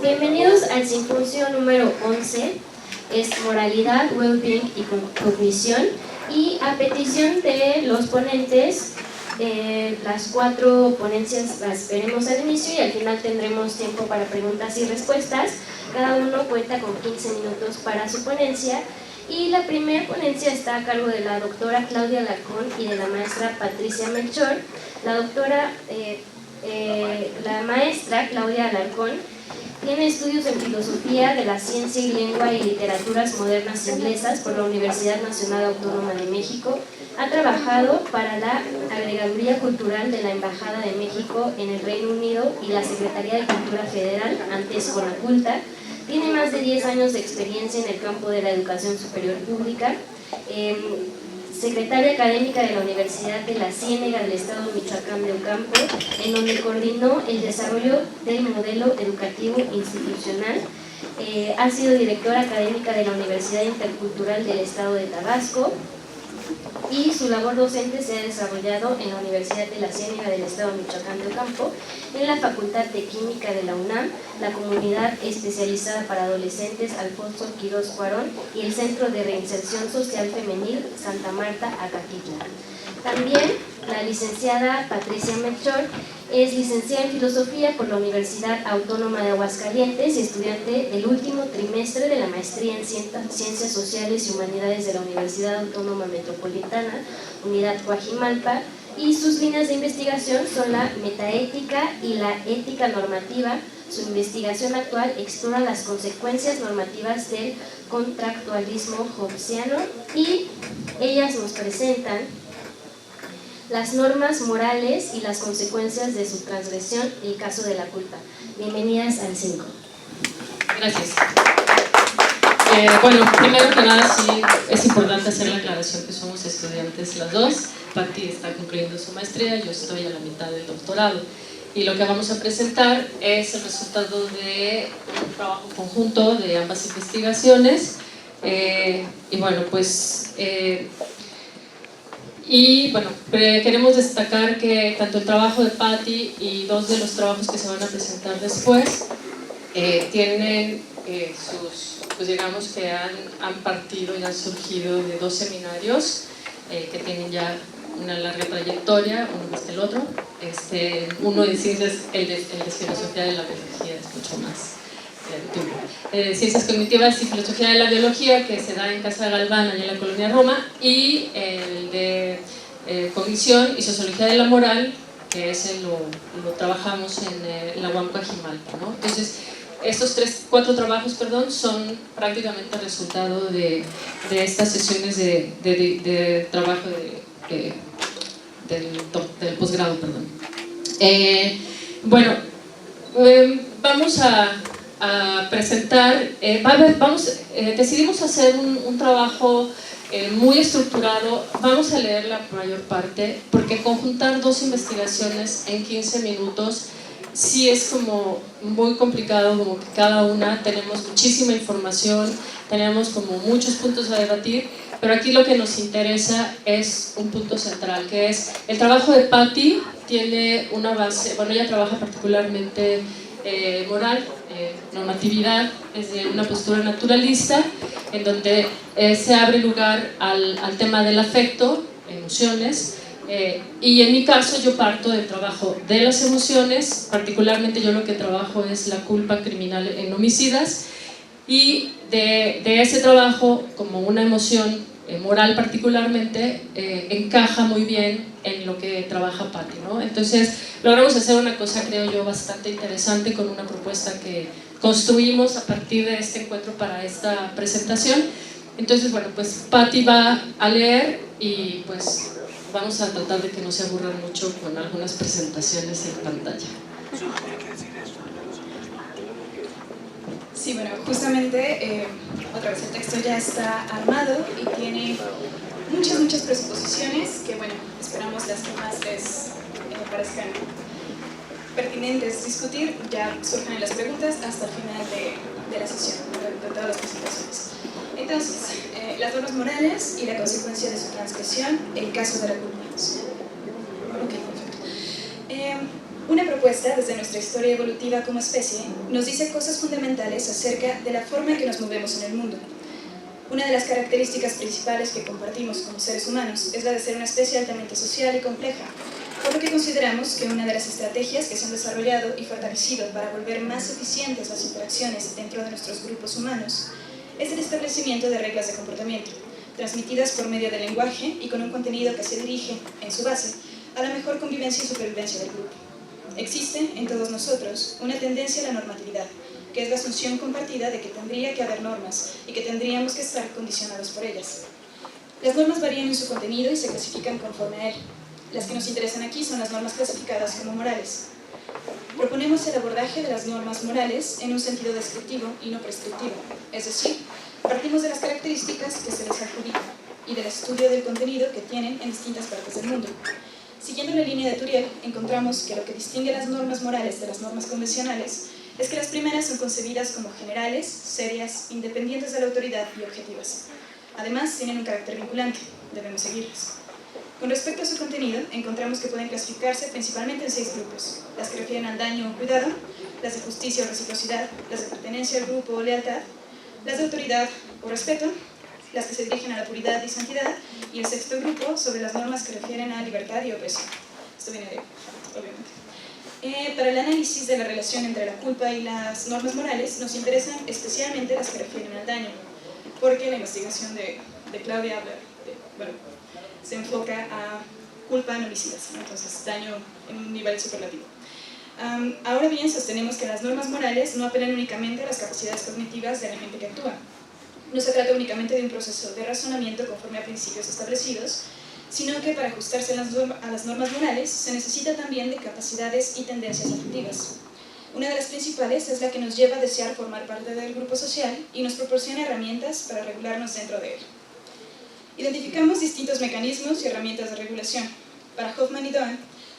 Bienvenidos al simposio número 11, es Moralidad, Wellbeing y Cognición, y a petición de los ponentes, las 4 ponencias las veremos al inicio y al final tendremos tiempo para preguntas y respuestas. Cada uno cuenta con 15 minutos para su ponencia, y la primera ponencia está a cargo de la doctora Claudia Alarcón y de la maestra Patricia Melchor. La maestra Claudia Alarcón tiene estudios en Filosofía de la Ciencia y Lengua y Literaturas Modernas Inglesas por la Universidad Nacional Autónoma de México. Ha trabajado para la Agregaduría Cultural de la Embajada de México en el Reino Unido y la Secretaría de Cultura Federal, antes Conaculta. Tiene más de 10 años de experiencia en el campo de la educación superior pública. Secretaria académica de la Universidad de la Ciénega del Estado de Michoacán de Ocampo, en donde coordinó el desarrollo del modelo educativo institucional. Ha sido directora académica de la Universidad Intercultural del Estado de Tabasco, y su labor docente se ha desarrollado en la Universidad de la Ciénega del Estado de Michoacán de Ocampo, en la Facultad de Química de la UNAM, la Comunidad Especializada para Adolescentes Alfonso Quirós Cuarón y el Centro de Reinserción Social Femenil Santa Marta, Acatitla. También la licenciada Patricia Melchor es licenciada en Filosofía por la Universidad Autónoma de Aguascalientes y estudiante del último trimestre de la maestría en Ciencias Sociales y Humanidades de la Universidad Autónoma Metropolitana, Unidad Coajimalpa, y sus líneas de investigación son la metaética y la ética normativa. Su investigación actual explora las consecuencias normativas del contractualismo hobbesiano, y ellas nos presentan las normas morales y las consecuencias de su transgresión, el caso de la culpa. Bienvenidas al 5. Gracias. Bueno, primero que nada sí es importante hacer la aclaración que somos estudiantes las dos. Pati está concluyendo su maestría, yo estoy a la mitad del doctorado. Y lo que vamos a presentar es el resultado de un trabajo conjunto de ambas investigaciones. Y bueno, pues... queremos destacar que tanto el trabajo de Patti y 2 de los trabajos que se van a presentar después tienen pues digamos que han partido y han surgido de 2 seminarios que tienen ya una larga trayectoria, uno más que el otro. Uno de ciencias, el de filosofía de la biología es mucho más ciencias cognitivas y filosofía de la biología, que se da en Casa Galván, allá en la colonia Roma, y el de cognición y sociología de la moral, que ese lo trabajamos en la UAM Coajimalpa, ¿no? Entonces, estos 4 trabajos, son prácticamente resultado de estas sesiones de trabajo del posgrado, vamos a presentar, decidimos hacer un trabajo muy estructurado. Vamos a leer la mayor parte, porque conjuntar 2 investigaciones en 15 minutos sí es como muy complicado, como que cada una tenemos muchísima información, tenemos como muchos puntos a debatir, pero aquí lo que nos interesa es un punto central, que es el trabajo de Patti. Tiene una base, ella trabaja particularmente moral, normatividad, desde una postura naturalista, en donde se abre lugar al tema del afecto, emociones, y en mi caso yo parto del trabajo de las emociones. Particularmente yo lo que trabajo es la culpa criminal en homicidas, y de ese trabajo, como una emoción moral particularmente, encaja muy bien en lo que trabaja Patti, ¿no? Entonces logramos hacer una cosa, creo yo, bastante interesante con una propuesta que construimos a partir de este encuentro para esta presentación. Entonces, pues Patti va a leer, y pues vamos a tratar de que no se aburran mucho con algunas presentaciones en pantalla. Sí, justamente, otra vez el texto ya está armado y tiene muchas presuposiciones que, esperamos las que más les parezcan pertinentes discutir, ya surjan en las preguntas hasta el final de la sesión, de todas las presentaciones. Entonces, las normas morales y la consecuencia de su transgresión, el caso de la culpa. Ok, perfecto. Una propuesta, desde nuestra historia evolutiva como especie, nos dice cosas fundamentales acerca de la forma en que nos movemos en el mundo. Una de las características principales que compartimos como seres humanos es la de ser una especie altamente social y compleja, por lo que consideramos que una de las estrategias que se han desarrollado y fortalecido para volver más eficientes las interacciones dentro de nuestros grupos humanos es el establecimiento de reglas de comportamiento, transmitidas por medio del lenguaje y con un contenido que se dirige, en su base, a la mejor convivencia y supervivencia del grupo. Existe en todos nosotros una tendencia a la normatividad, que es la asunción compartida de que tendría que haber normas y que tendríamos que estar condicionados por ellas. Las normas varían en su contenido y se clasifican conforme a él. Las que nos interesan aquí son las normas clasificadas como morales. Proponemos el abordaje de las normas morales en un sentido descriptivo y no prescriptivo, es decir, partimos de las características que se les adjudican y del estudio del contenido que tienen en distintas partes del mundo. Siguiendo la línea de Turiel, encontramos que lo que distingue las normas morales de las normas convencionales es que las primeras son concebidas como generales, serias, independientes de la autoridad y objetivas. Además, tienen un carácter vinculante, debemos seguirlas. Con respecto a su contenido, encontramos que pueden clasificarse principalmente en 6 grupos: las que refieren al daño o cuidado, las de justicia o reciprocidad, las de pertenencia al grupo o lealtad, las de autoridad o respeto, las que se dirigen a la puridad y santidad, y el 6º grupo sobre las normas que refieren a libertad y opresión. Esto viene de, obviamente. Para el análisis de la relación entre la culpa y las normas morales, nos interesan especialmente las que refieren al daño, porque la investigación de Claudia se enfoca a culpa en homicidas, ¿no? Entonces daño en un nivel superlativo. Ahora bien, sostenemos que las normas morales no apelan únicamente a las capacidades cognitivas de la gente que actúa. No se trata únicamente de un proceso de razonamiento conforme a principios establecidos, sino que para ajustarse a las normas morales se necesita también de capacidades y tendencias afectivas. Una de las principales es la que nos lleva a desear formar parte del grupo social y nos proporciona herramientas para regularnos dentro de él. Identificamos distintos mecanismos y herramientas de regulación. Para Hoffman y Doan,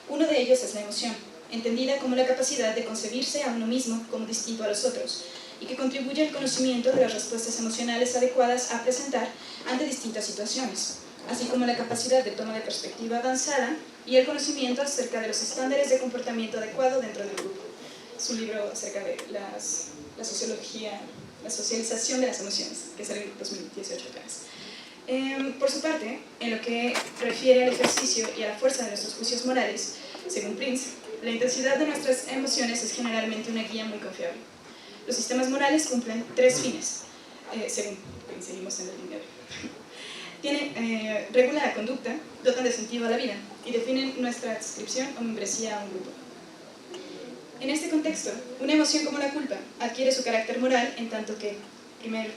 uno de ellos es la emoción, entendida como la capacidad de concebirse a uno mismo como distinto a los otros, y que contribuye al conocimiento de las respuestas emocionales adecuadas a presentar ante distintas situaciones, así como la capacidad de toma de perspectiva avanzada y el conocimiento acerca de los estándares de comportamiento adecuado dentro del grupo. Es un libro acerca de la sociología, la socialización de las emociones, que salió en 2018 apenas. Por su parte, en lo que refiere al ejercicio y a la fuerza de nuestros juicios morales, según Prince, la intensidad de nuestras emociones es generalmente una guía muy confiable. Los sistemas morales cumplen 3 fines, según Prince, seguimos en la línea. Regulan la conducta, dotan de sentido a la vida y definen nuestra adscripción o membresía a un grupo. En este contexto, una emoción como la culpa adquiere su carácter moral en tanto que, primer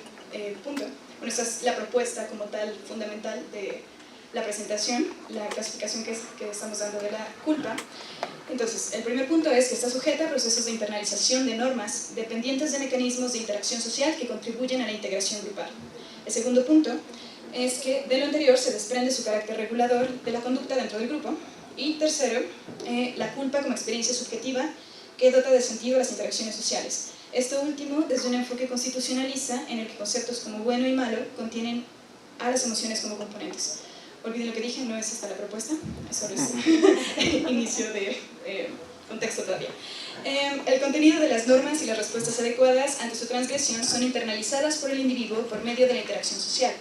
punto, bueno, esta es la propuesta como tal fundamental de la presentación, la clasificación que estamos dando de la culpa. Entonces, el primer punto es que está sujeta a procesos de internalización de normas dependientes de mecanismos de interacción social que contribuyen a la integración grupal. El segundo punto es que de lo anterior se desprende su carácter regulador de la conducta dentro del grupo. Y tercero, la culpa como experiencia subjetiva que dota de sentido a las interacciones sociales. Esto último desde un enfoque constitucionalista en el que conceptos como bueno y malo contienen a las emociones como componentes. Olviden lo que dije, no es esta la propuesta, es solo inicio de contexto todavía. El contenido de las normas y las respuestas adecuadas ante su transgresión son internalizadas por el individuo por medio de la interacción social.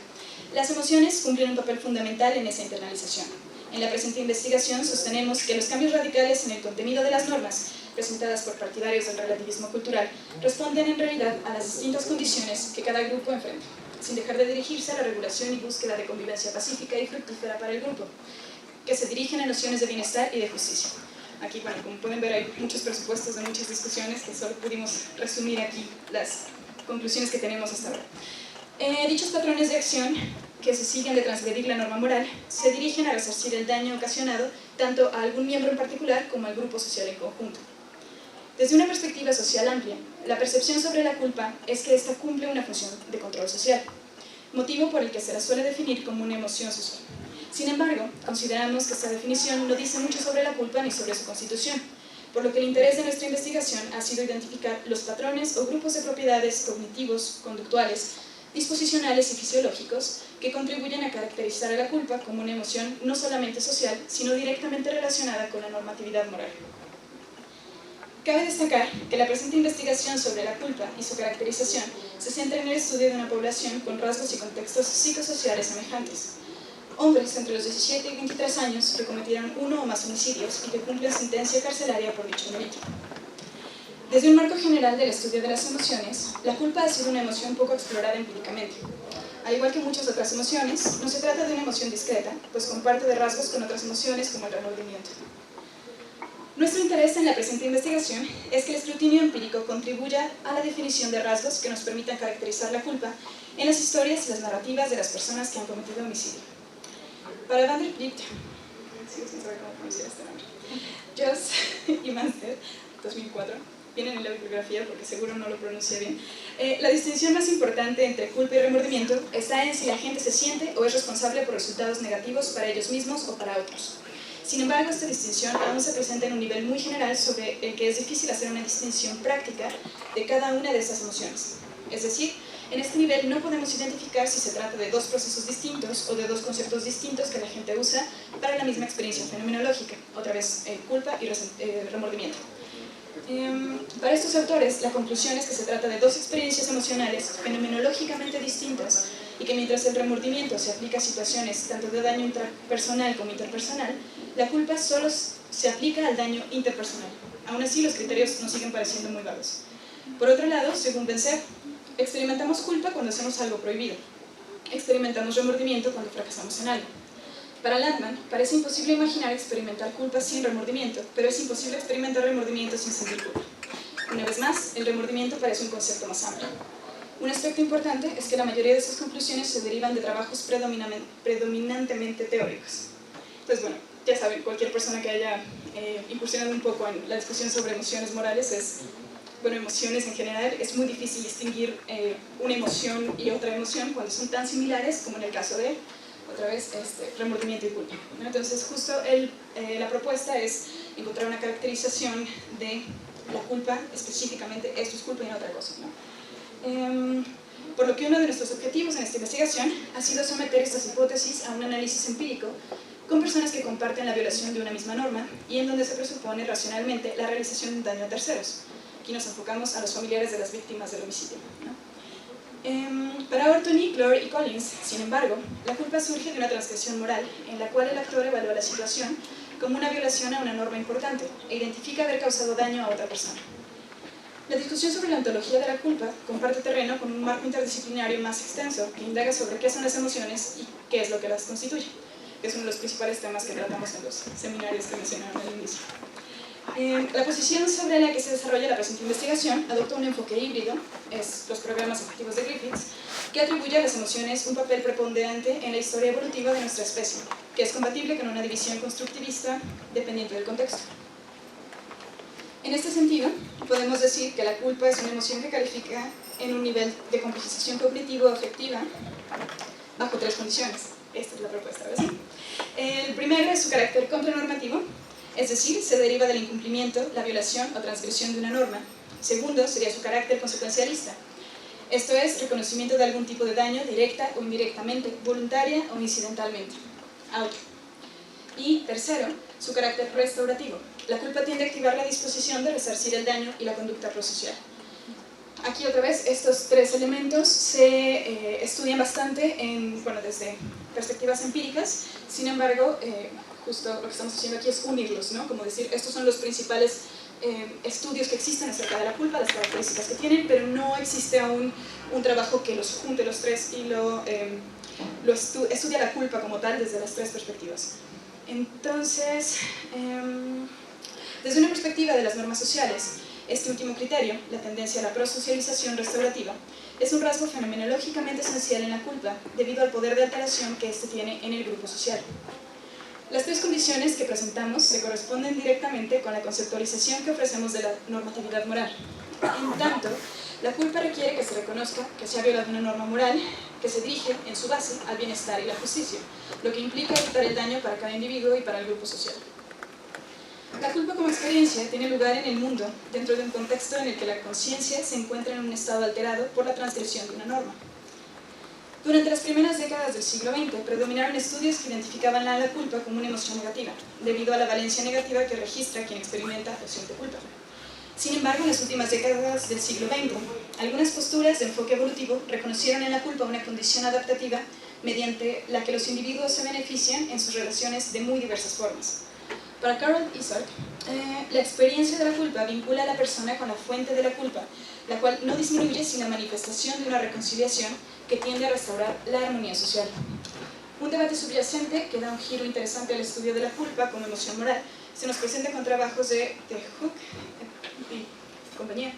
Las emociones cumplen un papel fundamental en esa internalización. En la presente investigación sostenemos que los cambios radicales en el contenido de las normas, presentadas por partidarios del relativismo cultural, responden en realidad a las distintas condiciones que cada grupo enfrenta, sin dejar de dirigirse a la regulación y búsqueda de convivencia pacífica y fructífera para el grupo, que se dirigen a nociones de bienestar y de justicia. Aquí, bueno, como pueden ver, hay muchos presupuestos de muchas discusiones que solo pudimos resumir aquí las conclusiones que tenemos hasta ahora. Dichos patrones de acción que se siguen de transgredir la norma moral se dirigen a resarcir el daño ocasionado tanto a algún miembro en particular como al grupo social en conjunto. Desde una perspectiva social amplia, la percepción sobre la culpa es que ésta cumple una función de control social, motivo por el que se la suele definir como una emoción social. Sin embargo, consideramos que esta definición no dice mucho sobre la culpa ni sobre su constitución, por lo que el interés de nuestra investigación ha sido identificar los patrones o grupos de propiedades cognitivos, conductuales, disposicionales y fisiológicos que contribuyen a caracterizar a la culpa como una emoción no solamente social, sino directamente relacionada con la normatividad moral. Cabe destacar que la presente investigación sobre la culpa y su caracterización se centra en el estudio de una población con rasgos y contextos psicosociales semejantes. Hombres entre los 17 y 23 años que cometieron uno o más homicidios y que cumplen sentencia carcelaria por dicho delito. Desde un marco general del estudio de las emociones, la culpa ha sido una emoción poco explorada empíricamente. Al igual que muchas otras emociones, no se trata de una emoción discreta, pues comparte de rasgos con otras emociones como el remordimiento. Nuestro interés en la presente investigación es que el escrutinio empírico contribuya a la definición de rasgos que nos permitan caracterizar la culpa en las historias y las narrativas de las personas que han cometido homicidio. Para Van der Plicht, sigo sin saber cómo pronunciar este nombre, Joss y Manster, 2004, vienen en la bibliografía porque seguro no lo pronuncia bien, la distinción más importante entre culpa y remordimiento está en si la gente se siente o es responsable por resultados negativos para ellos mismos o para otros. Sin embargo, esta distinción aún se presenta en un nivel muy general sobre el que es difícil hacer una distinción práctica de cada una de estas emociones. Es decir, en este nivel no podemos identificar si se trata de dos procesos distintos o de dos conceptos distintos que la gente usa para la misma experiencia fenomenológica, otra vez culpa y remordimiento. Para estos autores, la conclusión es que se trata de dos experiencias emocionales fenomenológicamente distintas y que mientras el remordimiento se aplica a situaciones tanto de daño intrapersonal como interpersonal, la culpa solo se aplica al daño interpersonal. Aún así, los criterios nos siguen pareciendo muy vagos. Por otro lado, según Benzer, experimentamos culpa cuando hacemos algo prohibido. Experimentamos remordimiento cuando fracasamos en algo. Para Landman, parece imposible imaginar experimentar culpa sin remordimiento, pero es imposible experimentar remordimiento sin sentir culpa. Una vez más, el remordimiento parece un concepto más amplio. Un aspecto importante es que la mayoría de estas conclusiones se derivan de trabajos predominantemente teóricos. Entonces, bueno, ya saben, cualquier persona que haya incursionado un poco en la discusión sobre emociones morales emociones en general, es muy difícil distinguir una emoción y otra emoción cuando son tan similares como en el caso de, otra vez, remordimiento y culpa, ¿no? Entonces, justo la propuesta es encontrar una caracterización de la culpa, específicamente, esto es culpa y no otra cosa, ¿no? Por lo que uno de nuestros objetivos en esta investigación ha sido someter estas hipótesis a un análisis empírico con personas que comparten la violación de una misma norma y en donde se presupone racionalmente la realización de un daño a terceros. Aquí nos enfocamos a los familiares de las víctimas del homicidio, ¿no? Para Ortony, Clore y Collins, sin embargo, la culpa surge de una transgresión moral en la cual el actor evalúa la situación como una violación a una norma importante e identifica haber causado daño a otra persona. La discusión sobre la ontología de la culpa comparte terreno con un marco interdisciplinario más extenso que indaga sobre qué son las emociones y qué es lo que las constituye, que es uno de los principales temas que tratamos en los seminarios que mencionaron al inicio. La posición sobre la que se desarrolla la presente investigación adopta un enfoque híbrido, es los programas afectivos de Griffiths, que atribuye a las emociones un papel preponderante en la historia evolutiva de nuestra especie, que es compatible con una división constructivista dependiente del contexto. En este sentido, podemos decir que la culpa es una emoción que califica en un nivel de complejización cognitivo-afectiva bajo tres condiciones. Esta es la propuesta, ¿verdad? El primero es su carácter contranormativo, es decir, se deriva del incumplimiento, la violación o transgresión de una norma. Segundo, sería su carácter consecuencialista. Esto es, reconocimiento de algún tipo de daño, directa o indirectamente, voluntaria o incidentalmente, a otro. Y tercero, su carácter restaurativo. La culpa tiende a activar la disposición de resarcir el daño y la conducta prosocial. Aquí otra vez, estos tres elementos se estudian bastante desde perspectivas empíricas, sin embargo, justo lo que estamos haciendo aquí es unirlos, ¿no? Como decir, estos son los principales estudios que existen acerca de la culpa, las características que tienen, pero no existe aún un trabajo que los junte los tres y estudia la culpa como tal desde las tres perspectivas. Entonces, desde una perspectiva de las normas sociales, este último criterio, la tendencia a la prosocialización restaurativa, es un rasgo fenomenológicamente esencial en la culpa debido al poder de alteración que éste tiene en el grupo social. Las tres condiciones que presentamos se corresponden directamente con la conceptualización que ofrecemos de la normatividad moral. En tanto, la culpa requiere que se reconozca que se ha violado una norma moral que se dirige, en su base, al bienestar y la justicia, lo que implica evitar el daño para cada individuo y para el grupo social. La culpa como experiencia tiene lugar en el mundo dentro de un contexto en el que la conciencia se encuentra en un estado alterado por la transgresión de una norma. Durante las primeras décadas del siglo XX predominaron estudios que identificaban la culpa como una emoción negativa, debido a la valencia negativa que registra quien experimenta o siente culpa. Sin embargo, en las últimas décadas del siglo XX, algunas posturas de enfoque evolutivo reconocieron en la culpa una condición adaptativa mediante la que los individuos se benefician en sus relaciones de muy diversas formas. Para Carol Isaac, la experiencia de la culpa vincula a la persona con la fuente de la culpa, la cual no disminuye sin la manifestación de una reconciliación que tiende a restaurar la armonía social. Un debate subyacente que da un giro interesante al estudio de la culpa como emoción moral se nos presenta con trabajos de Hook y compañía,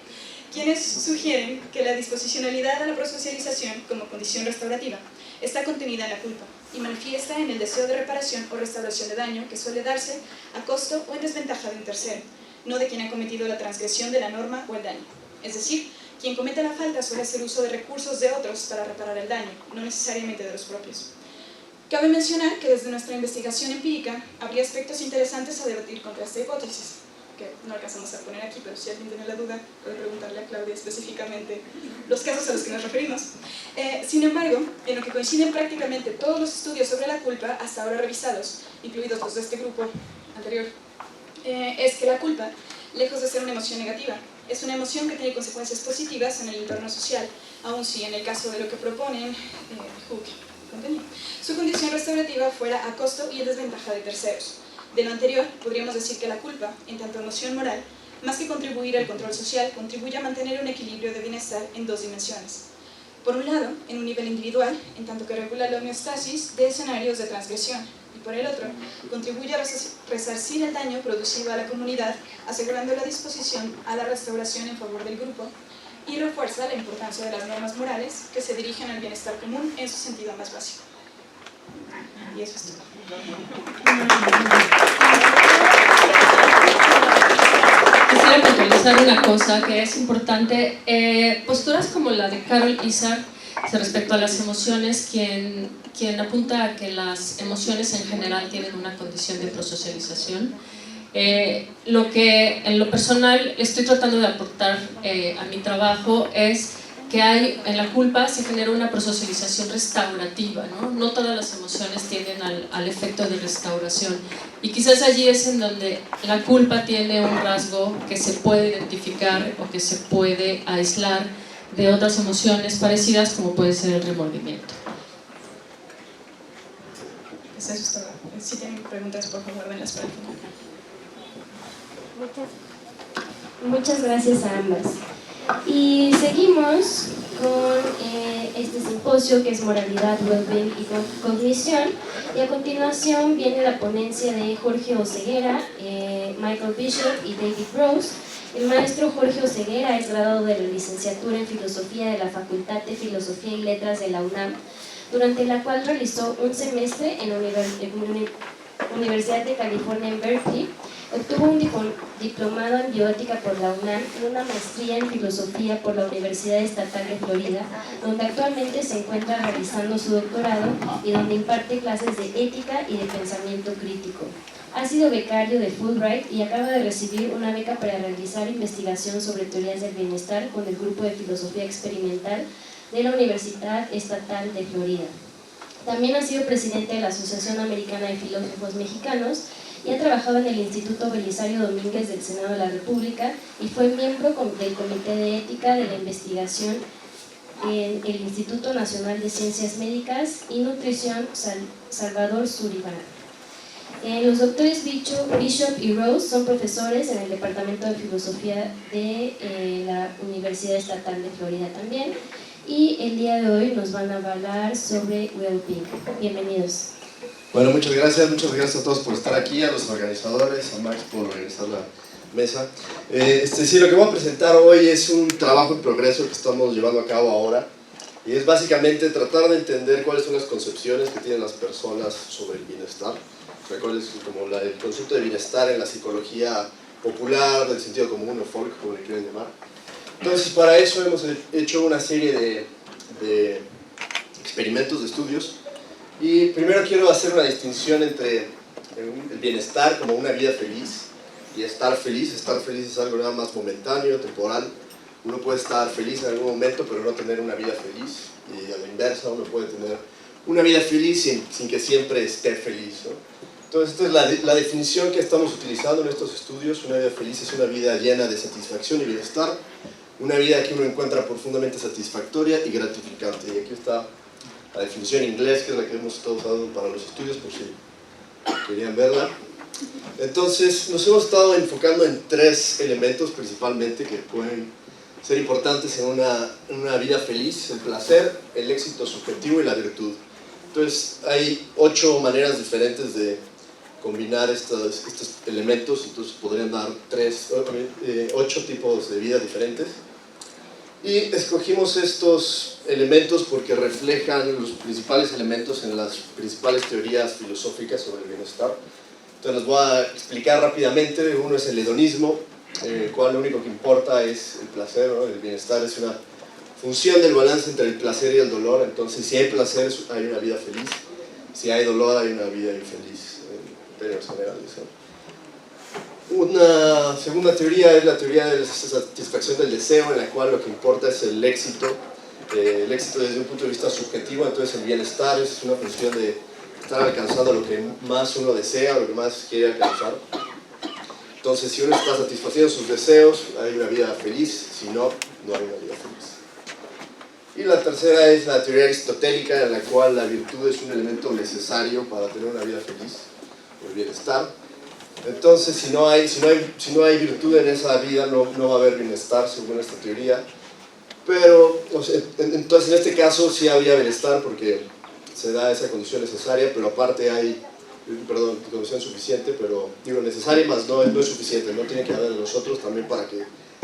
quienes sugieren que la disposicionalidad a la prosocialización como condición restaurativa está contenida en la culpa y manifiesta en el deseo de reparación o restauración de daño que suele darse a costo o en desventaja de un tercero, no de quien ha cometido la transgresión de la norma o el daño. Es decir, quien comete la falta suele hacer uso de recursos de otros para reparar el daño, no necesariamente de los propios. Cabe mencionar que desde nuestra investigación empírica habría aspectos interesantes a debatir contra esta hipótesis, que no alcanzamos a poner aquí, pero si alguien tiene la duda puede preguntarle a Claudia específicamente los casos a los que nos referimos. Sin embargo, en lo que coinciden prácticamente todos los estudios sobre la culpa hasta ahora revisados, incluidos los de este grupo anterior, es que la culpa, lejos de ser una emoción negativa, es una emoción que tiene consecuencias positivas en el entorno social, aun si en el caso de lo que proponen Hook y compañía, su condición restaurativa fuera a costo y en desventaja de terceros. De lo anterior, podríamos decir que la culpa, en tanto emoción moral, más que contribuir al control social, contribuye a mantener un equilibrio de bienestar en dos dimensiones. Por un lado, en un nivel individual, en tanto que regula la homeostasis de escenarios de transgresión, y por el otro, contribuye a resarcir el daño producido a la comunidad, asegurando la disposición a la restauración en favor del grupo, y refuerza la importancia de las normas morales que se dirigen al bienestar común en su sentido más básico. Y eso es todo. Quisiera puntualizar una cosa que es importante. Posturas como la de Carol Isaac respecto a las emociones, quien apunta a que las emociones en general tienen una condición de prosocialización. Lo que en lo personal estoy tratando de aportar a mi trabajo es que hay en la culpa se genera una prosocialización restaurativa, ¿no? No todas las emociones tienden al efecto de restauración, y quizás allí es en donde la culpa tiene un rasgo que se puede identificar o que se puede aislar de otras emociones parecidas, como puede ser el remordimiento. Eso es todo. Si tienen preguntas, por favor, denlas para el final. Muchas gracias a ambas. Y seguimos con este simposio que es Moralidad, Wellbeing y Cognición, y a continuación viene la ponencia de Jorge Oseguera, Michael Bishop y David Rose. El maestro Jorge Oseguera es graduado de la licenciatura en Filosofía de la Facultad de Filosofía y Letras de la UNAM, durante la cual realizó un semestre en la Universidad de California en Berkeley. Obtuvo un diplomado en bioética por la UNAM y una maestría en filosofía por la Universidad Estatal de Florida, donde actualmente se encuentra realizando su doctorado y donde imparte clases de ética y de pensamiento crítico. Ha sido becario de Fulbright y acaba de recibir una beca para realizar investigación sobre teorías del bienestar con el grupo de filosofía experimental de la Universidad Estatal de Florida. También ha sido presidente de la Asociación Americana de Filósofos Mexicanos y ha trabajado en el Instituto Belisario Domínguez del Senado de la República y fue miembro del Comité de Ética de la Investigación en el Instituto Nacional de Ciencias Médicas y Nutrición Salvador Suribara. Los doctores Bishop y Rose son profesores en el Departamento de Filosofía de la Universidad Estatal de Florida también, y el día de hoy nos van a hablar sobre Wellbeing. Bienvenidos. Bueno, muchas gracias a todos por estar aquí, a los organizadores, a Max por organizar la mesa. Sí, lo que voy a presentar hoy es un trabajo en progreso que estamos llevando a cabo ahora, y es básicamente tratar de entender cuáles son las concepciones que tienen las personas sobre el bienestar. Cuál es como el concepto de bienestar en la psicología popular, del sentido común o folk, como le quieren llamar. Entonces, para eso hemos hecho una serie de experimentos, de estudios. Y primero quiero hacer una distinción entre el bienestar como una vida feliz y estar feliz. Estar feliz es algo nada más momentáneo, temporal. Uno puede estar feliz en algún momento, pero no tener una vida feliz. Y a la inversa, uno puede tener una vida feliz sin que siempre esté feliz, ¿no? Entonces, esta es la definición que estamos utilizando en estos estudios. Una vida feliz es una vida llena de satisfacción y bienestar, una vida que uno encuentra profundamente satisfactoria y gratificante. Y aquí está la definición en inglés, que es la que hemos estado usando para los estudios, por si querían verla. Entonces, nos hemos estado enfocando en 3 elementos principalmente que pueden ser importantes en una vida feliz: el placer, el éxito subjetivo y la virtud. Entonces, hay 8 maneras diferentes de combinar estos elementos, entonces podrían dar 8 tipos de vida diferentes. Y escogimos estos elementos porque reflejan los principales elementos en las principales teorías filosóficas sobre el bienestar. Entonces les voy a explicar rápidamente. Uno es el hedonismo, el cual lo único que importa es el placer, ¿no? El bienestar es una función del balance entre el placer y el dolor. Entonces, si hay placer, hay una vida feliz; si hay dolor, hay una vida infeliz, en términos generales, ¿no? Una segunda teoría es la teoría de la satisfacción del deseo, en la cual lo que importa es el éxito desde un punto de vista subjetivo. Entonces, el bienestar es una función de estar alcanzando lo que más uno desea, lo que más quiere alcanzar. Entonces, si uno está satisfaciendo sus deseos, hay una vida feliz; si no, no hay una vida feliz. Y la tercera es la teoría aristotélica, en la cual la virtud es un elemento necesario para tener una vida feliz, o el bienestar. Entonces, si no hay virtud en esa vida, no va a haber bienestar, según esta teoría. Pero, entonces, en este caso sí habría bienestar porque se da esa condición necesaria, pero aparte hay, condición suficiente, pero digo necesaria, más no es suficiente, no tiene que haber de nosotros también para que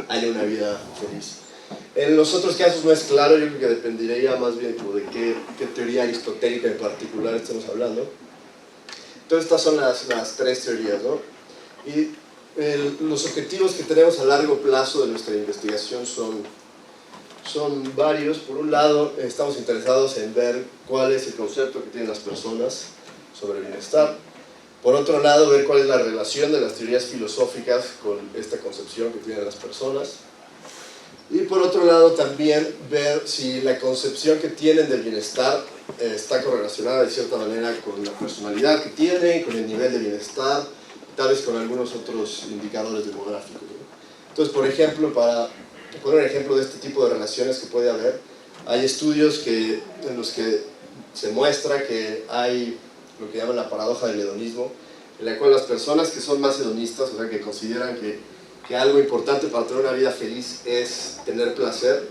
haya una vida feliz. En los otros casos no es claro, yo creo que dependería más bien como de qué teoría aristotélica en particular estemos hablando. Entonces, estas son las 3 teorías, ¿no? Y los objetivos que tenemos a largo plazo de nuestra investigación son varios. Por un lado, estamos interesados en ver cuál es el concepto que tienen las personas sobre el bienestar. Por otro lado, ver cuál es la relación de las teorías filosóficas con esta concepción que tienen las personas. Y por otro lado, también ver si la concepción que tienen del bienestar está correlacionada de cierta manera con la personalidad que tienen, con el nivel de bienestar, tal vez con algunos otros indicadores demográficos, ¿no? Entonces, por ejemplo, para poner un ejemplo de este tipo de relaciones que puede haber, hay estudios en los que se muestra que hay lo que llaman la paradoja del hedonismo, en la cual las personas que son más hedonistas, o sea, que consideran que algo importante para tener una vida feliz es tener placer,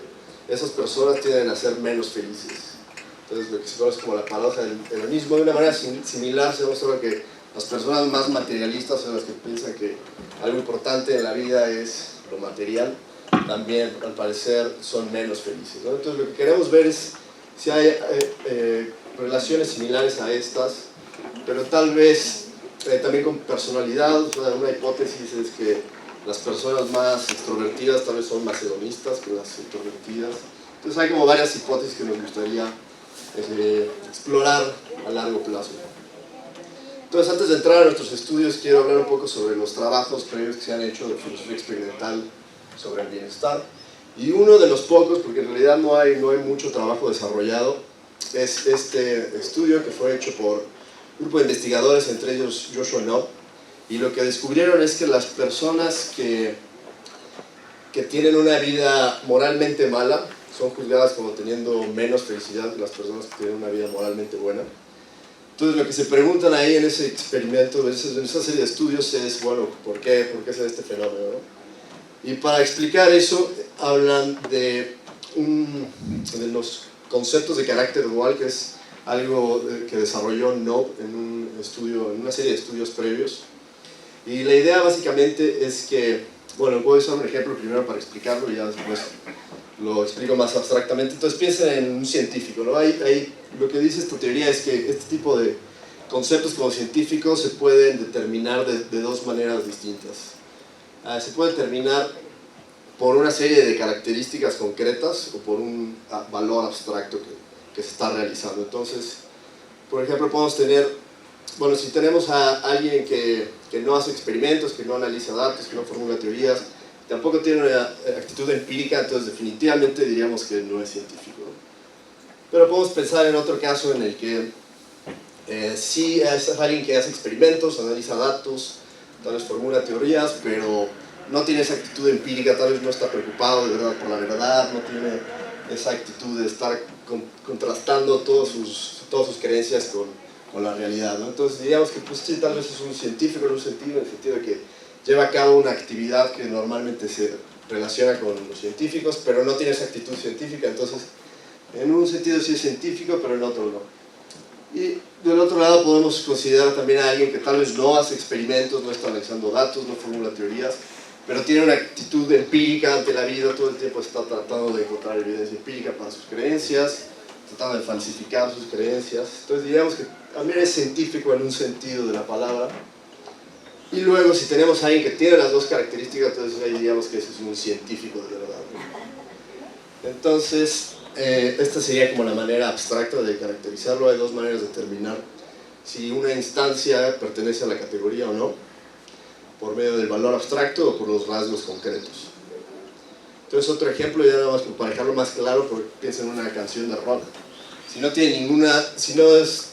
esas personas tienden a ser menos felices. Entonces, lo que se conoce como la paradoja del hedonismo, de una manera similar se muestra que las personas más materialistas son las que piensan que algo importante en la vida es lo material, también al parecer son menos felices, ¿no? Entonces, lo que queremos ver es si hay relaciones similares a estas, pero tal vez también con personalidad. O sea, una hipótesis es que las personas más extrovertidas tal vez son más hedonistas que las introvertidas. Entonces, hay como varias hipótesis que nos gustaría explorar a largo plazo. Entonces, antes de entrar a nuestros estudios, quiero hablar un poco sobre los trabajos previos que se han hecho de filosofía experimental sobre el bienestar. Y uno de los pocos, porque en realidad no hay mucho trabajo desarrollado, es este estudio que fue hecho por un grupo de investigadores, entre ellos Joshua Knopp. Y lo que descubrieron es que las personas que tienen una vida moralmente mala son juzgadas como teniendo menos felicidad que las personas que tienen una vida moralmente buena. Entonces, lo que se preguntan ahí en ese experimento, en esa serie de estudios es, bueno, ¿por qué se da este fenómeno, ¿no? Y para explicar eso, hablan de los conceptos de carácter dual, que es algo que desarrolló Knopp en una serie de estudios previos. Y la idea básicamente es que, bueno, voy a usar un ejemplo primero para explicarlo y ya después lo explico más abstractamente. Entonces, piensen en un científico, ¿no? Lo que dice esta teoría es que este tipo de conceptos como científicos se pueden determinar de 2 maneras distintas. Se puede determinar por una serie de características concretas o por un valor abstracto que se está realizando. Entonces, por ejemplo, podemos tener, bueno, si tenemos a alguien que no hace experimentos, que no analiza datos, que no formula teorías, tampoco tiene una actitud empírica, entonces definitivamente diríamos que no es científico, ¿no? Pero podemos pensar en otro caso en el que Sí es alguien que hace experimentos, analiza datos, tal vez formula teorías, pero no tiene esa actitud empírica, tal vez no está preocupado de verdad por la verdad, no tiene esa actitud de estar contrastando todas sus creencias con la realidad, ¿no? Entonces diríamos que pues sí, tal vez es un científico en un sentido, en el sentido de que lleva a cabo una actividad que normalmente se relaciona con los científicos, pero no tiene esa actitud científica, entonces en un sentido sí es científico, pero en otro no. Y del otro lado podemos considerar también a alguien que tal vez no hace experimentos, no está analizando datos, no formula teorías, pero tiene una actitud empírica ante la vida, todo el tiempo está tratando de encontrar evidencia empírica para sus creencias, tratando de falsificar sus creencias. Entonces diríamos que también es científico en un sentido de la palabra. Y luego si tenemos a alguien que tiene las dos características, entonces ahí diríamos que ese es un científico de verdad, ¿no? Entonces, esta sería como la manera abstracta de caracterizarlo. Hay dos maneras de determinar si una instancia pertenece a la categoría o no, por medio del valor abstracto o por los rasgos concretos. Entonces otro ejemplo, ya nada más para dejarlo más claro, porque piensen en una canción de rock. Si no tiene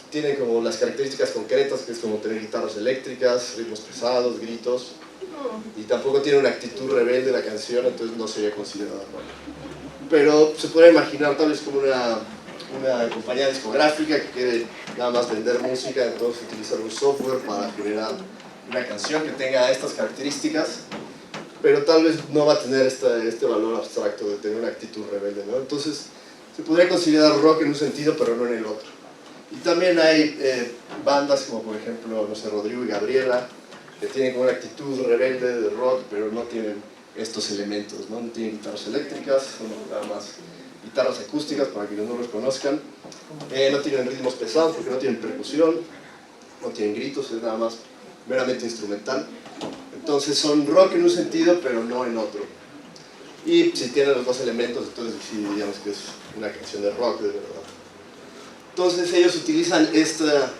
tiene como las características concretas, que es como tener guitarras eléctricas, ritmos pesados, gritos, y tampoco tiene una actitud rebelde la canción, entonces no sería considerada rock. Pero se puede imaginar tal vez como una compañía discográfica que quiere nada más vender música, entonces utilizar un software para generar una canción que tenga estas características, pero tal vez no va a tener este valor abstracto de tener una actitud rebelde, ¿no? Entonces se podría considerar rock en un sentido, pero no en el otro. Y también hay bandas como por ejemplo, no sé, Rodrigo y Gabriela, que tienen como una actitud rebelde de rock, pero no tienen estos elementos, ¿no? No tienen guitarras eléctricas, son nada más guitarras acústicas para quienes no los conozcan, no tienen ritmos pesados porque no tienen percusión, no tienen gritos, es nada más meramente instrumental. Entonces son rock en un sentido, pero no en otro. Y si tienen los dos elementos, entonces sí digamos que es una canción de rock de verdad. Entonces ellos utilizan esta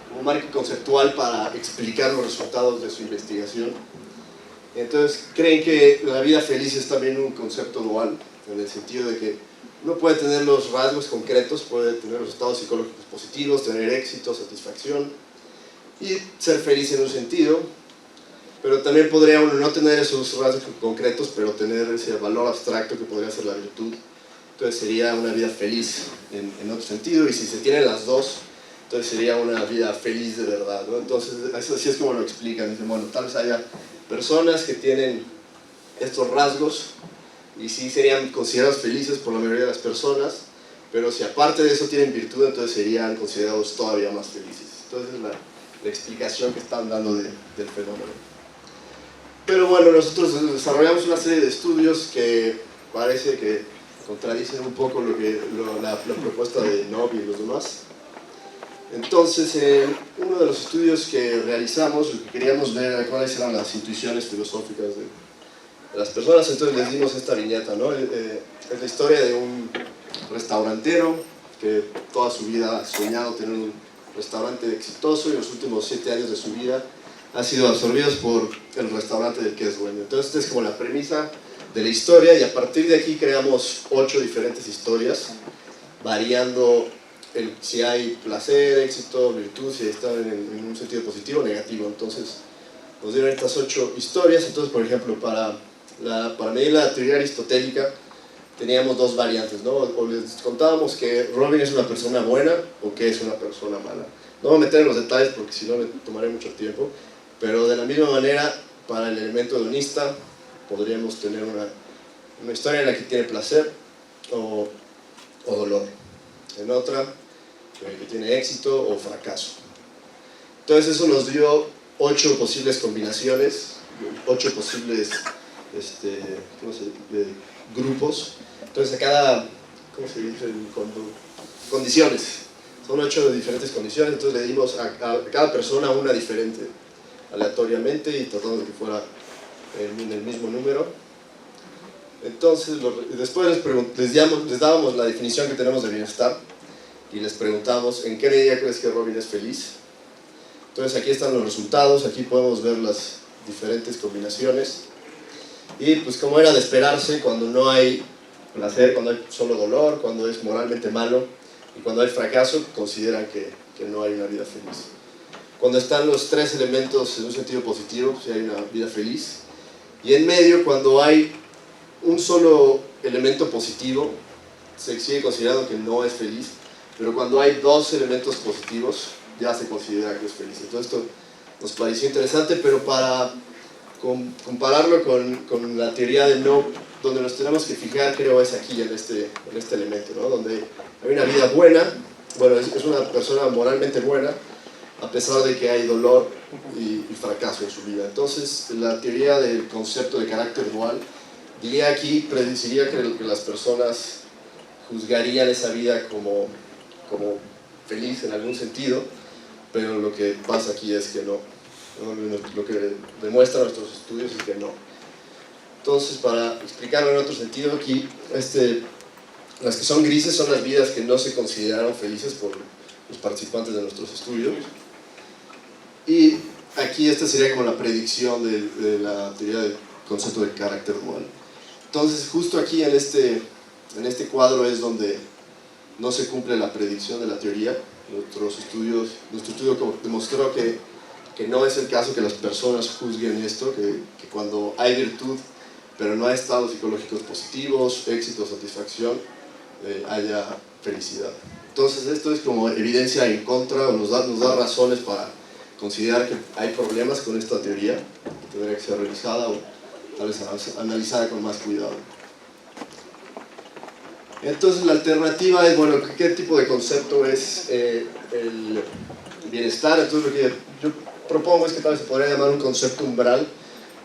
como marco conceptual para explicar los resultados de su investigación. Entonces creen que la vida feliz es también un concepto dual, en el sentido de que uno puede tener los rasgos concretos, puede tener los estados psicológicos positivos, tener éxito, satisfacción y ser feliz en un sentido, pero también podría uno no tener esos rasgos concretos, pero tener ese valor abstracto que podría ser la virtud. Entonces sería una vida feliz en otro sentido, y si se tienen las dos, entonces sería una vida feliz de verdad, ¿no? Entonces así es como lo explican. Dicen, bueno, tal vez haya personas que tienen estos rasgos y sí serían considerados felices por la mayoría de las personas, pero si aparte de eso tienen virtud, entonces serían considerados todavía más felices. Entonces es la explicación que están dando del fenómeno. Pero bueno, nosotros desarrollamos una serie de estudios que parece que contradicen un poco la propuesta de Novi y los demás. Entonces, en uno de los estudios que realizamos, lo que queríamos ver era cuáles eran las intuiciones filosóficas de las personas. Entonces les dimos esta viñeta, ¿no? Es la historia de un restaurantero que toda su vida ha soñado tener un restaurante exitoso, y en los últimos 7 años de su vida ha sido absorbido por el restaurante del que es dueño. Entonces esta es como la premisa de la historia, y a partir de aquí creamos 8 diferentes historias, variando si hay placer, éxito, virtud, si están en un sentido positivo o negativo. Entonces nos dieron estas 8 historias. Entonces, por ejemplo, para medir la teoría aristotélica teníamos 2 variantes, ¿no? O les contábamos que Robin es una persona buena o que es una persona mala. No voy a meter en los detalles porque si no me tomaré mucho tiempo, pero de la misma manera, para el elemento hedonista podríamos tener una historia en la que tiene placer o dolor, en otra que tiene éxito o fracaso. Entonces eso nos dio 8 posibles combinaciones, 8 posibles grupos. Entonces a cada, ¿cómo se dice? Condiciones. Son 8 diferentes condiciones, entonces le dimos a cada persona una diferente, aleatoriamente, y tratamos de que fuera en el mismo número. Entonces después les dábamos la definición que tenemos de bienestar, y les preguntamos en qué medida crees que Robin es feliz. Entonces aquí están los resultados, aquí podemos ver las diferentes combinaciones, y pues como era de esperarse, cuando no hay placer, cuando hay solo dolor, cuando es moralmente malo, y cuando hay fracaso consideran que no hay una vida feliz. Cuando están los tres elementos en un sentido positivo, sí hay una vida feliz, y en medio, cuando hay un solo elemento positivo, se sigue considerando que no es feliz, pero cuando hay dos elementos positivos, ya se considera que es feliz. Entonces esto nos pareció interesante, pero para compararlo con la teoría de no, donde nos tenemos que fijar, creo, es aquí, en este elemento, ¿no? Donde hay una vida buena, bueno, es una persona moralmente buena, a pesar de que hay dolor y fracaso en su vida. Entonces, la teoría del concepto de carácter dual, diría aquí, predeciría que las personas juzgarían esa vida como feliz en algún sentido, pero lo que pasa aquí es que no. Lo que demuestran nuestros estudios es que no. Entonces, para explicarlo en otro sentido, aquí, las que son grises son las vidas que no se consideraron felices por los participantes de nuestros estudios. Y aquí esta sería como la predicción de la teoría del concepto de carácter dual. Entonces, justo aquí en este cuadro es donde no se cumple la predicción de la teoría. Nuestro estudio demostró que no es el caso que las personas juzguen esto, que cuando hay virtud, pero no hay estados psicológicos positivos, éxito, satisfacción, haya felicidad. Entonces esto es como evidencia en contra, o nos da razones para considerar que hay problemas con esta teoría, que tendría que ser revisada o tal vez analizada con más cuidado. Entonces la alternativa es, bueno, ¿qué tipo de concepto es el bienestar? Entonces lo que yo propongo es que tal vez se podría llamar un concepto umbral,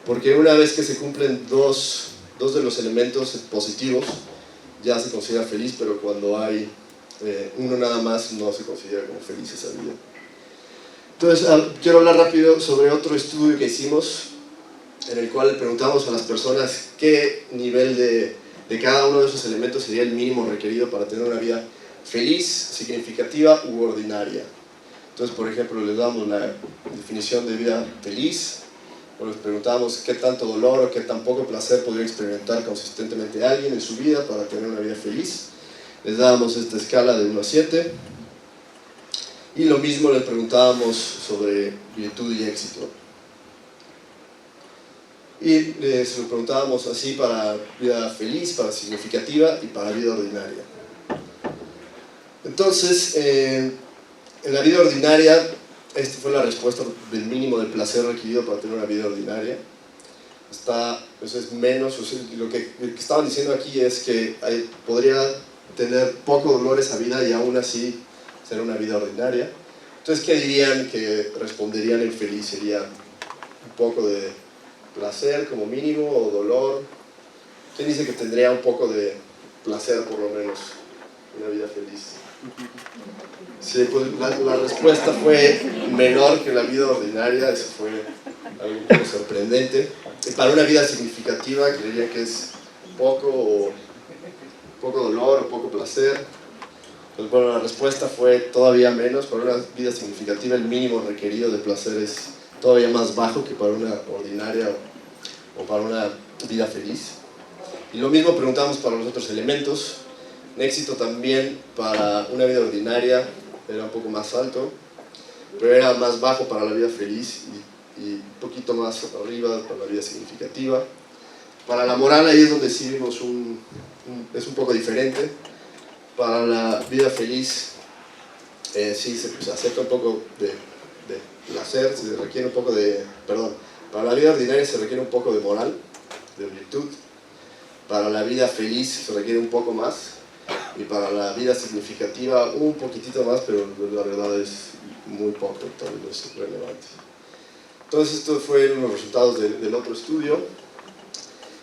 porque una vez que se cumplen dos de los elementos positivos, ya se considera feliz, pero cuando hay uno nada más, no se considera como feliz esa vida. Entonces, quiero hablar rápido sobre otro estudio que hicimos, en el cual le preguntamos a las personas qué nivel de cada uno de esos elementos sería el mínimo requerido para tener una vida feliz, significativa u ordinaria. Entonces, por ejemplo, les damos la definición de vida feliz, o les preguntamos qué tanto dolor o qué tan poco placer podría experimentar consistentemente alguien en su vida para tener una vida feliz. Les dábamos esta escala de 1 a 7. Y lo mismo les preguntábamos sobre virtud y éxito. Y les lo preguntábamos así para vida feliz, para significativa y para vida ordinaria. Entonces, en la vida ordinaria, esta fue la respuesta del mínimo del placer requerido para tener una vida ordinaria. Es menos, lo que estaban diciendo aquí es que podría tener poco dolor esa vida y aún así ser una vida ordinaria. Entonces, ¿qué dirían que responderían en feliz? ¿Sería un poco de placer como mínimo o dolor? ¿Quién dice que tendría un poco de placer por lo menos una vida feliz? Sí, pues la respuesta fue menor que la vida ordinaria. Eso fue algo un poco sorprendente. Y para una vida significativa creería que es poco dolor o poco placer. Pues bueno, la respuesta fue todavía menos. Para una vida significativa el mínimo requerido de placer es todavía más bajo que para una ordinaria o para una vida feliz. Y lo mismo preguntamos para los otros elementos. En éxito también para una vida ordinaria era un poco más alto, pero era más bajo para la vida feliz y un poquito más arriba para la vida significativa. Para la moral ahí es donde sí vimos es un poco diferente. Para la vida feliz sí se acepta un poco de placer, se requiere un poco para la vida ordinaria se requiere un poco de moral, de virtud. Para la vida feliz se requiere un poco más, y para la vida significativa un poquitito más, pero la verdad es muy poco, tal vez no es relevante. Entonces estos fueron los resultados del otro estudio,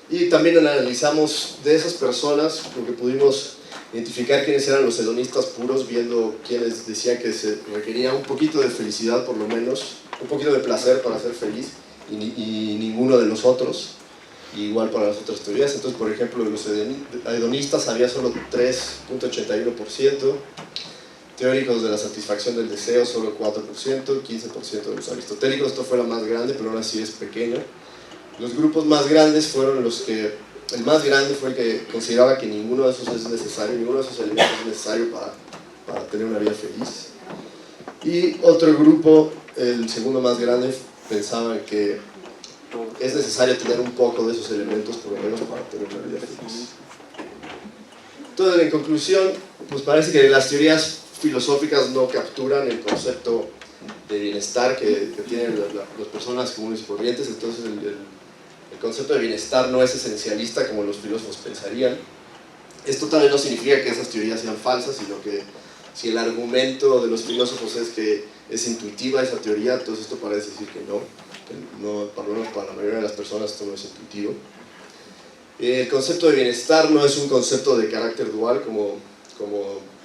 y también analizamos de esas personas, porque pudimos identificar quiénes eran los hedonistas puros, viendo quienes decían que se requería un poquito de felicidad por lo menos, un poquito de placer para ser feliz, y ninguno de los otros. Igual para las otras teorías. Entonces, por ejemplo, de los hedonistas había solo 3.81%, teóricos de la satisfacción del deseo solo 4%, 15% de los aristotélicos. Esto fue la más grande, pero aún así es pequeño. Los grupos más grandes fueron el más grande fue el que consideraba que ninguno de esos es necesario, ninguno de esos elementos es necesario para para tener una vida feliz. Y otro grupo, el segundo más grande, pensaban que es necesario tener un poco de esos elementos, por lo menos, para tener una vida feliz. Entonces, en conclusión, pues parece que las teorías filosóficas no capturan el concepto de bienestar que tienen las personas comunes y corrientes. Entonces el concepto de bienestar no es esencialista como los filósofos pensarían. Esto tal vez no significa que esas teorías sean falsas, sino que si el argumento de los filósofos es que es intuitiva esa teoría, entonces esto parece decir que no, por lo menos para la mayoría de las personas esto no es intuitivo. El concepto de bienestar no es un concepto de carácter dual como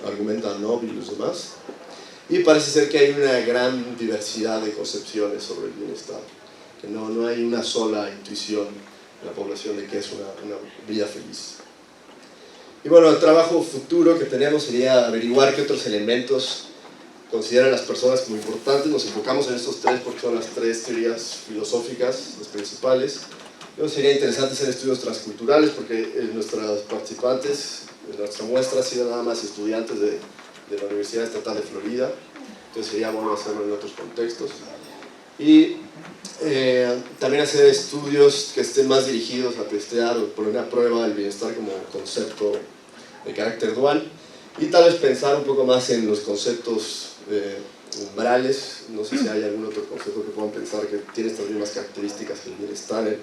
argumentan Noble y los demás, y parece ser que hay una gran diversidad de concepciones sobre el bienestar, que no hay una sola intuición en la población de que es una vida feliz. Y bueno, el trabajo futuro que tenemos sería averiguar qué otros elementos consideran las personas como importantes. Nos enfocamos en estos tres porque son las tres teorías filosóficas, las principales. Luego sería interesante hacer estudios transculturales porque nuestros participantes, nuestra muestra ha sido nada más estudiantes de la Universidad Estatal de Florida, entonces sería bueno hacerlo en otros contextos. Y también hacer estudios que estén más dirigidos a testear o poner a prueba el bienestar como concepto de carácter dual, y tal vez pensar un poco más en los conceptos umbrales. No sé si hay algún otro concepto que puedan pensar que tiene estas mismas características que el bienestar,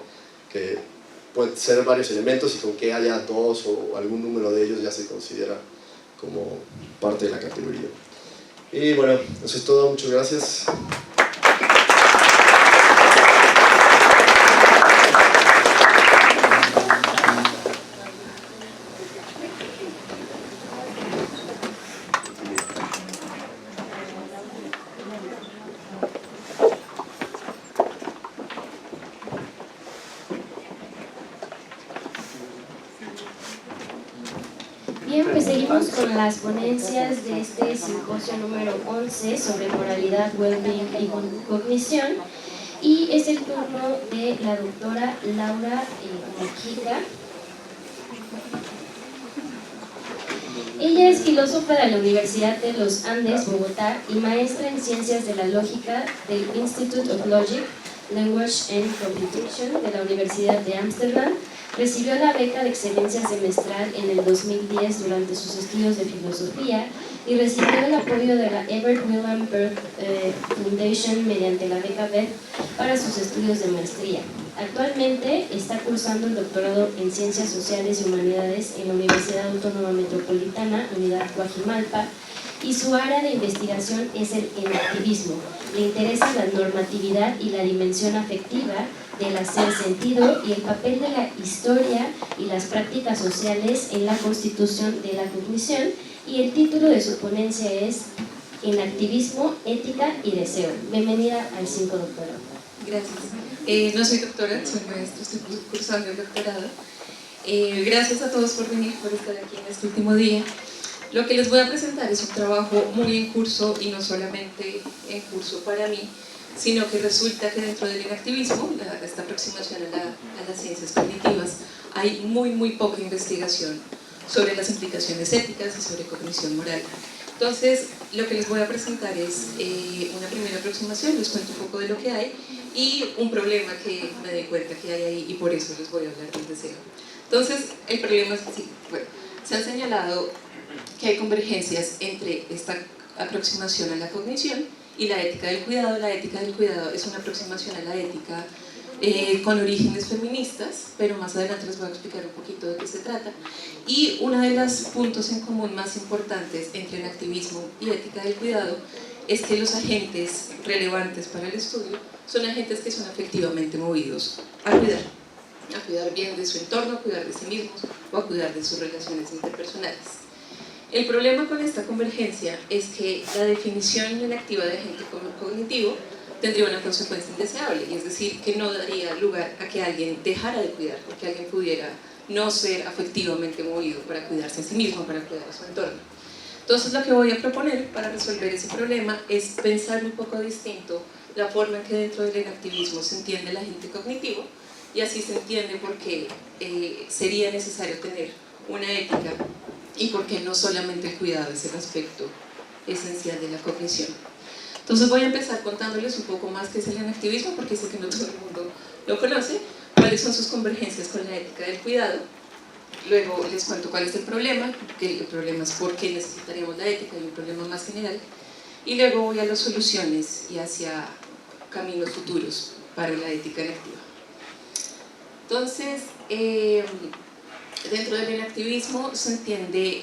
que pueden ser varios elementos y con que haya dos o algún número de ellos ya se considera como parte de la categoría. Y bueno, eso es todo, muchas gracias. Bien, pues seguimos con las ponencias de este simposio número 11 sobre moralidad, well-being y cognición. Y es el turno de la doctora Laura Mujica. Ella es filósofa de la Universidad de los Andes, Bogotá, y maestra en Ciencias de la Lógica del Institute of Logic, Language and Computation de la Universidad de Ámsterdam. Recibió la beca de excelencia semestral en el 2010 durante sus estudios de filosofía y recibió el apoyo de la Everett William Birth Foundation mediante la beca BED para sus estudios de maestría. Actualmente está cursando el doctorado en Ciencias Sociales y Humanidades en la Universidad Autónoma Metropolitana, Unidad Coajimalpa, y su área de investigación es el enactivismo. Le interesa la normatividad y la dimensión afectiva del hacer sentido y el papel de la historia y las prácticas sociales en la constitución de la cognición, y el título de su ponencia es Enactivismo, Ética y Deseo. Bienvenida al 5 doctorado. Gracias. No soy doctora, soy maestra, estoy cursando el doctorado. Gracias a todos por venir, por estar aquí en este último día. Lo que les voy a presentar es un trabajo muy en curso, y no solamente en curso para mí, sino que resulta que dentro del enactivismo, esta aproximación a las ciencias cognitivas, hay muy poca investigación sobre las implicaciones éticas y sobre cognición moral. Entonces, lo que les voy a presentar es una primera aproximación, les cuento un poco de lo que hay y un problema que me di cuenta que hay ahí, y por eso les voy a hablar del deseo. Entonces, el problema es así. Bueno, se han señalado que hay convergencias entre esta aproximación a la cognición y la ética del cuidado. La ética del cuidado es una aproximación a la ética con orígenes feministas, pero más adelante les voy a explicar un poquito de qué se trata. Y uno de los puntos en común más importantes entre el activismo y ética del cuidado es que los agentes relevantes para el estudio son agentes que son afectivamente movidos a cuidar bien de su entorno, a cuidar de sí mismos o a cuidar de sus relaciones interpersonales. El problema con esta convergencia es que la definición inactiva de agente cognitivo tendría una consecuencia indeseable, y es decir, que no daría lugar a que alguien dejara de cuidar, o que alguien pudiera no ser afectivamente movido para cuidarse a sí mismo, para cuidar a su entorno. Entonces, lo que voy a proponer para resolver ese problema es pensar un poco distinto la forma en que dentro del enactivismo se entiende el agente cognitivo, y así se entiende por qué sería necesario tener una ética y por qué no solamente el cuidado es el aspecto esencial de la cognición. Entonces voy a empezar contándoles un poco más qué es el enactivismo, porque sé que no todo el mundo lo conoce, cuáles son sus convergencias con la ética del cuidado. Luego les cuento cuál es el problema, que el problema es por qué necesitaríamos la ética y un problema más general. Y luego voy a las soluciones y hacia caminos futuros para la ética enactiva. Entonces, dentro del enactivismo se entiende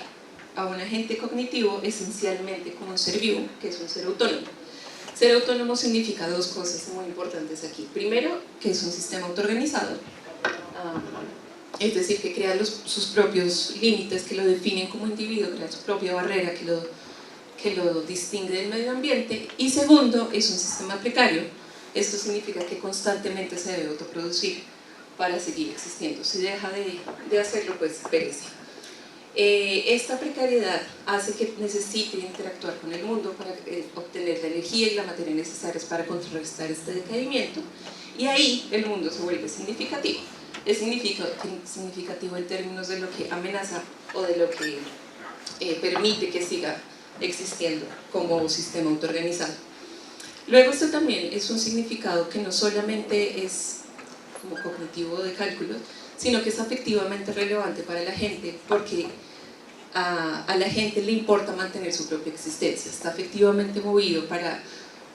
a un agente cognitivo esencialmente como un ser vivo, que es un ser autónomo. Ser autónomo significa dos cosas muy importantes aquí. Primero, que es un sistema autoorganizado, es decir, que crea sus propios límites que lo definen como individuo, crea su propia barrera que lo distingue del medio ambiente. Y segundo, es un sistema precario. Esto significa que constantemente se debe autoproducir para seguir existiendo. Si deja de hacerlo, pues perece. Esta precariedad hace que necesite interactuar con el mundo para obtener la energía y la materia necesarias para contrarrestar este decaimiento, y ahí el mundo se vuelve significativo. Es significativo en términos de lo que amenaza o de lo que permite que siga existiendo como sistema autoorganizado. Luego esto también es un significado que no solamente es como cognitivo de cálculo, sino que es afectivamente relevante para la gente, porque a la gente le importa mantener su propia existencia, está afectivamente movido para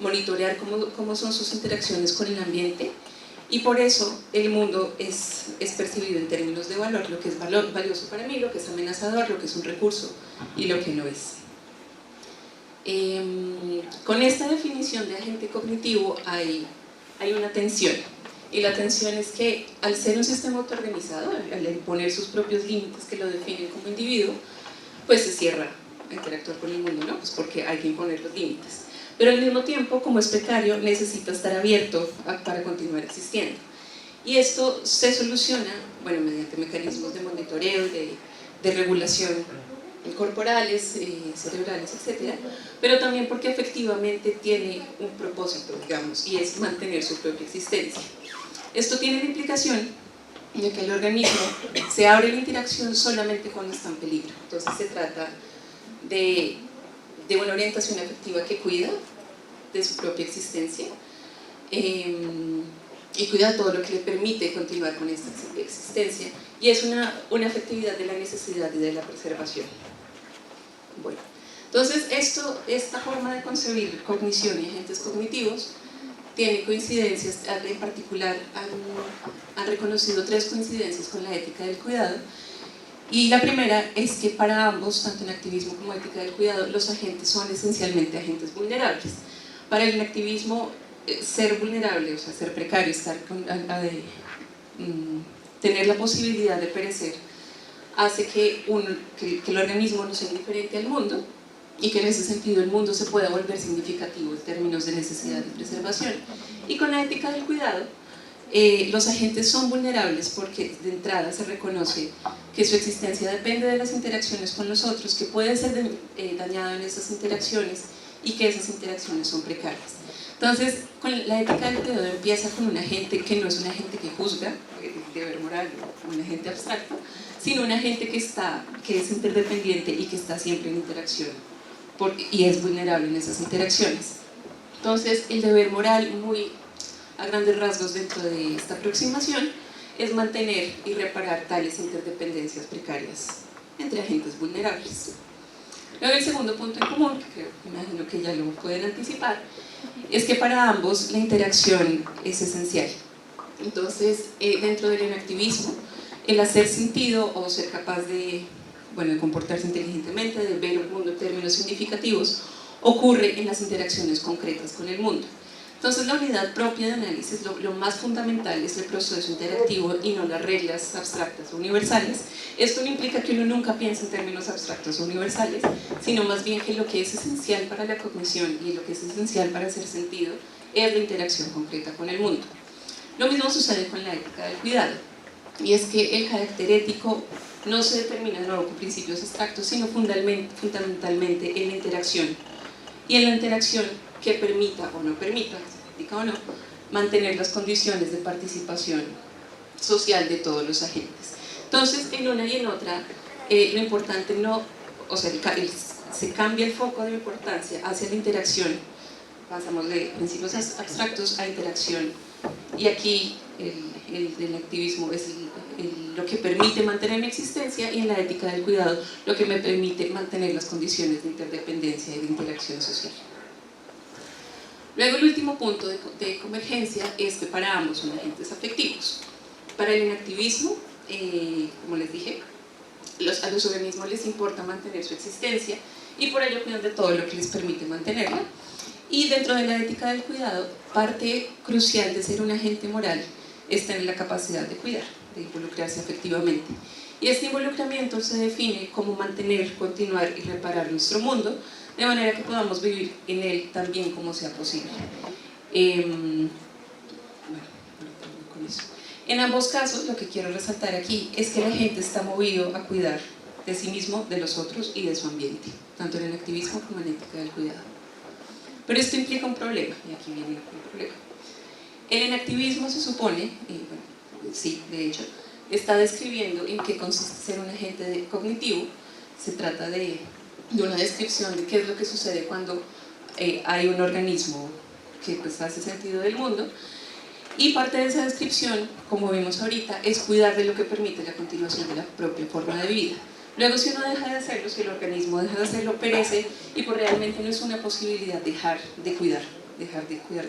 monitorear cómo son sus interacciones con el ambiente, y por eso el mundo es percibido en términos de valor, lo que es valioso para mí, lo que es amenazador, lo que es un recurso y lo que no es. Con esta definición de agente cognitivo hay una tensión. Y la tensión es que al ser un sistema autoorganizado, al imponer sus propios límites que lo definen como individuo, pues se cierra a interactuar con el mundo, ¿no? Pues porque hay que imponer los límites. Pero al mismo tiempo, como es precario, necesita estar abierto para continuar existiendo. Y esto se soluciona, bueno, mediante mecanismos de monitoreo, de regulación corporales, cerebrales, etc. Pero también porque efectivamente tiene un propósito, digamos, y es mantener su propia existencia. Esto tiene la implicación de que el organismo se abre la interacción solamente cuando está en peligro. Entonces se trata de una orientación afectiva que cuida de su propia existencia y cuida todo lo que le permite continuar con esta existencia, y es una afectividad de la necesidad y de la preservación. Bueno, entonces esta forma de concebir cognición y agentes cognitivos tiene coincidencias. En particular han reconocido 3 coincidencias con la ética del cuidado, y la primera es que para ambos, tanto en activismo como ética del cuidado, los agentes son esencialmente agentes vulnerables. Para el activismo, ser vulnerable, o sea, ser precario, tener la posibilidad de perecer, hace que el organismo no sea indiferente al mundo, y que en ese sentido el mundo se pueda volver significativo en términos de necesidad de preservación. Y con la ética del cuidado, los agentes son vulnerables porque de entrada se reconoce que su existencia depende de las interacciones con los otros, que puede ser dañado en esas interacciones y que esas interacciones son precarias. Entonces, la ética del cuidado empieza con un agente que no es un agente que juzga, deber moral, un agente abstracto, sino un agente que es interdependiente y que está siempre en interacción y es vulnerable en esas interacciones. Entonces, el deber moral, muy a grandes rasgos dentro de esta aproximación, es mantener y reparar tales interdependencias precarias entre agentes vulnerables. Luego, el segundo punto en común, que imagino que ya lo pueden anticipar, es que para ambos la interacción es esencial. Entonces, dentro del enactivismo, el hacer sentido o ser capaz de comportarse inteligentemente, de ver el mundo en términos significativos, ocurre en las interacciones concretas con el mundo. Entonces, la unidad propia de análisis, lo más fundamental es el proceso interactivo y no las reglas abstractas o universales. Esto no implica que uno nunca piense en términos abstractos o universales, sino más bien que lo que es esencial para la cognición y lo que es esencial para hacer sentido es la interacción concreta con el mundo. Lo mismo sucede con la ética del cuidado, y es que el carácter ético no se determina de nuevo con principios abstractos, sino fundamentalmente en la interacción, y en la interacción que permita o no permita, ética o no, mantener las condiciones de participación social de todos los agentes. Entonces, en una y en otra, lo importante no, o sea, se cambia el foco de importancia hacia la interacción, pasamos de principios abstractos a interacción, y aquí el activismo es lo que permite mantener mi existencia, y en la ética del cuidado lo que me permite mantener las condiciones de interdependencia y de interacción social. Luego el último punto de convergencia es que para ambos son agentes afectivos. Para el inactivismo, como les dije, a los organismos les importa mantener su existencia y por ello cuidan de todo lo que les permite mantenerla. Y dentro de la ética del cuidado, parte crucial de ser un agente moral es tener la capacidad de cuidar, de involucrarse afectivamente. Y este involucramiento se define como mantener, continuar y reparar nuestro mundo, de manera que podamos vivir en él tan bien como sea posible. Bueno, con eso. En ambos casos, lo que quiero resaltar aquí es que la gente está movido a cuidar de sí mismo, de los otros y de su ambiente, tanto en el activismo como en la ética del cuidado. Pero esto implica un problema, y aquí viene el problema. En el activismo se supone, bueno, sí, de hecho, está describiendo en qué consiste ser un agente cognitivo. Se trata de una descripción de qué es lo que sucede cuando hay un organismo que pues, hace sentido del mundo, y parte de esa descripción, como vimos ahorita, es cuidar de lo que permite la continuación de la propia forma de vida. Luego, si uno deja de hacerlo, si el organismo deja de hacerlo, perece, y pues realmente no es una posibilidad dejar de cuidar de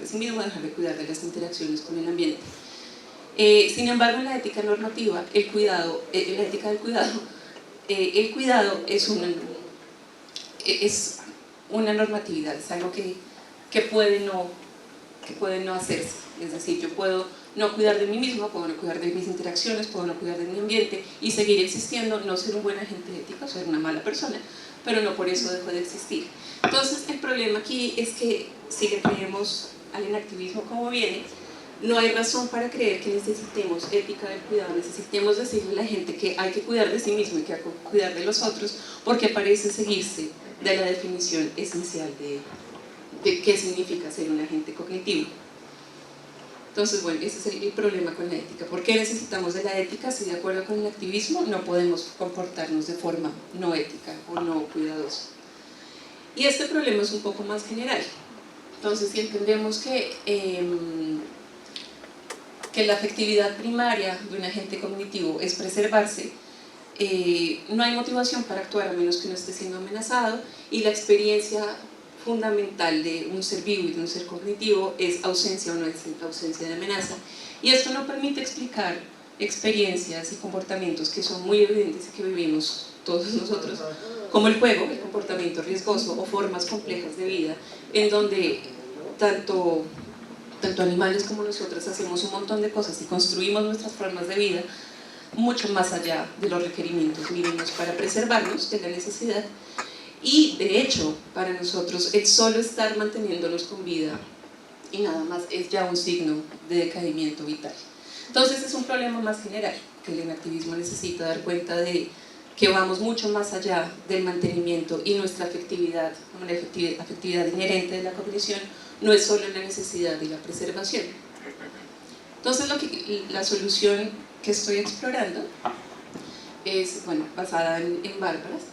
sí mismo, dejar de cuidar de las interacciones con el ambiente. Sin embargo, en la ética normativa, el cuidado es una normatividad, es algo que puede no hacerse. Es decir, yo puedo no cuidar de mí mismo, puedo no cuidar de mis interacciones, puedo no cuidar de mi ambiente y seguir existiendo, no ser un buen agente ético, ser una mala persona, pero no por eso dejo de existir. Entonces, el problema aquí es que si le creemos al inactivismo como viene, no hay razón para creer que necesitemos ética del cuidado, necesitemos decirle a la gente que hay que cuidar de sí mismo y que hay que cuidar de los otros, porque parece seguirse de la definición esencial de qué significa ser un agente cognitivo. Entonces, bueno, ese es el problema con la ética. ¿Por qué necesitamos de la ética? Si de acuerdo con el activismo no podemos comportarnos de forma no ética o no cuidadosa. Y este problema es un poco más general. Entonces, si entendemos que la afectividad primaria de un agente cognitivo es preservarse, no hay motivación para actuar a menos que no esté siendo amenazado, y la experiencia fundamental de un ser vivo y de un ser cognitivo es ausencia o no ausencia de amenaza, y esto no permite explicar experiencias y comportamientos que son muy evidentes y que vivimos todos nosotros, como el juego, el comportamiento riesgoso o formas complejas de vida en donde tanto animales como nosotros hacemos un montón de cosas y construimos nuestras formas de vida mucho más allá de los requerimientos mínimos para preservarnos de la necesidad. Y de hecho, para nosotros, el solo estar manteniéndonos con vida y nada más es ya un signo de decaimiento vital. Entonces es un problema más general, que el inactivismo necesita dar cuenta de que vamos mucho más allá del mantenimiento, y nuestra afectividad, como la afectividad inherente de la cognición, no es solo la necesidad y la preservación. Entonces la solución que estoy explorando es, bueno, basada en Bárbaras,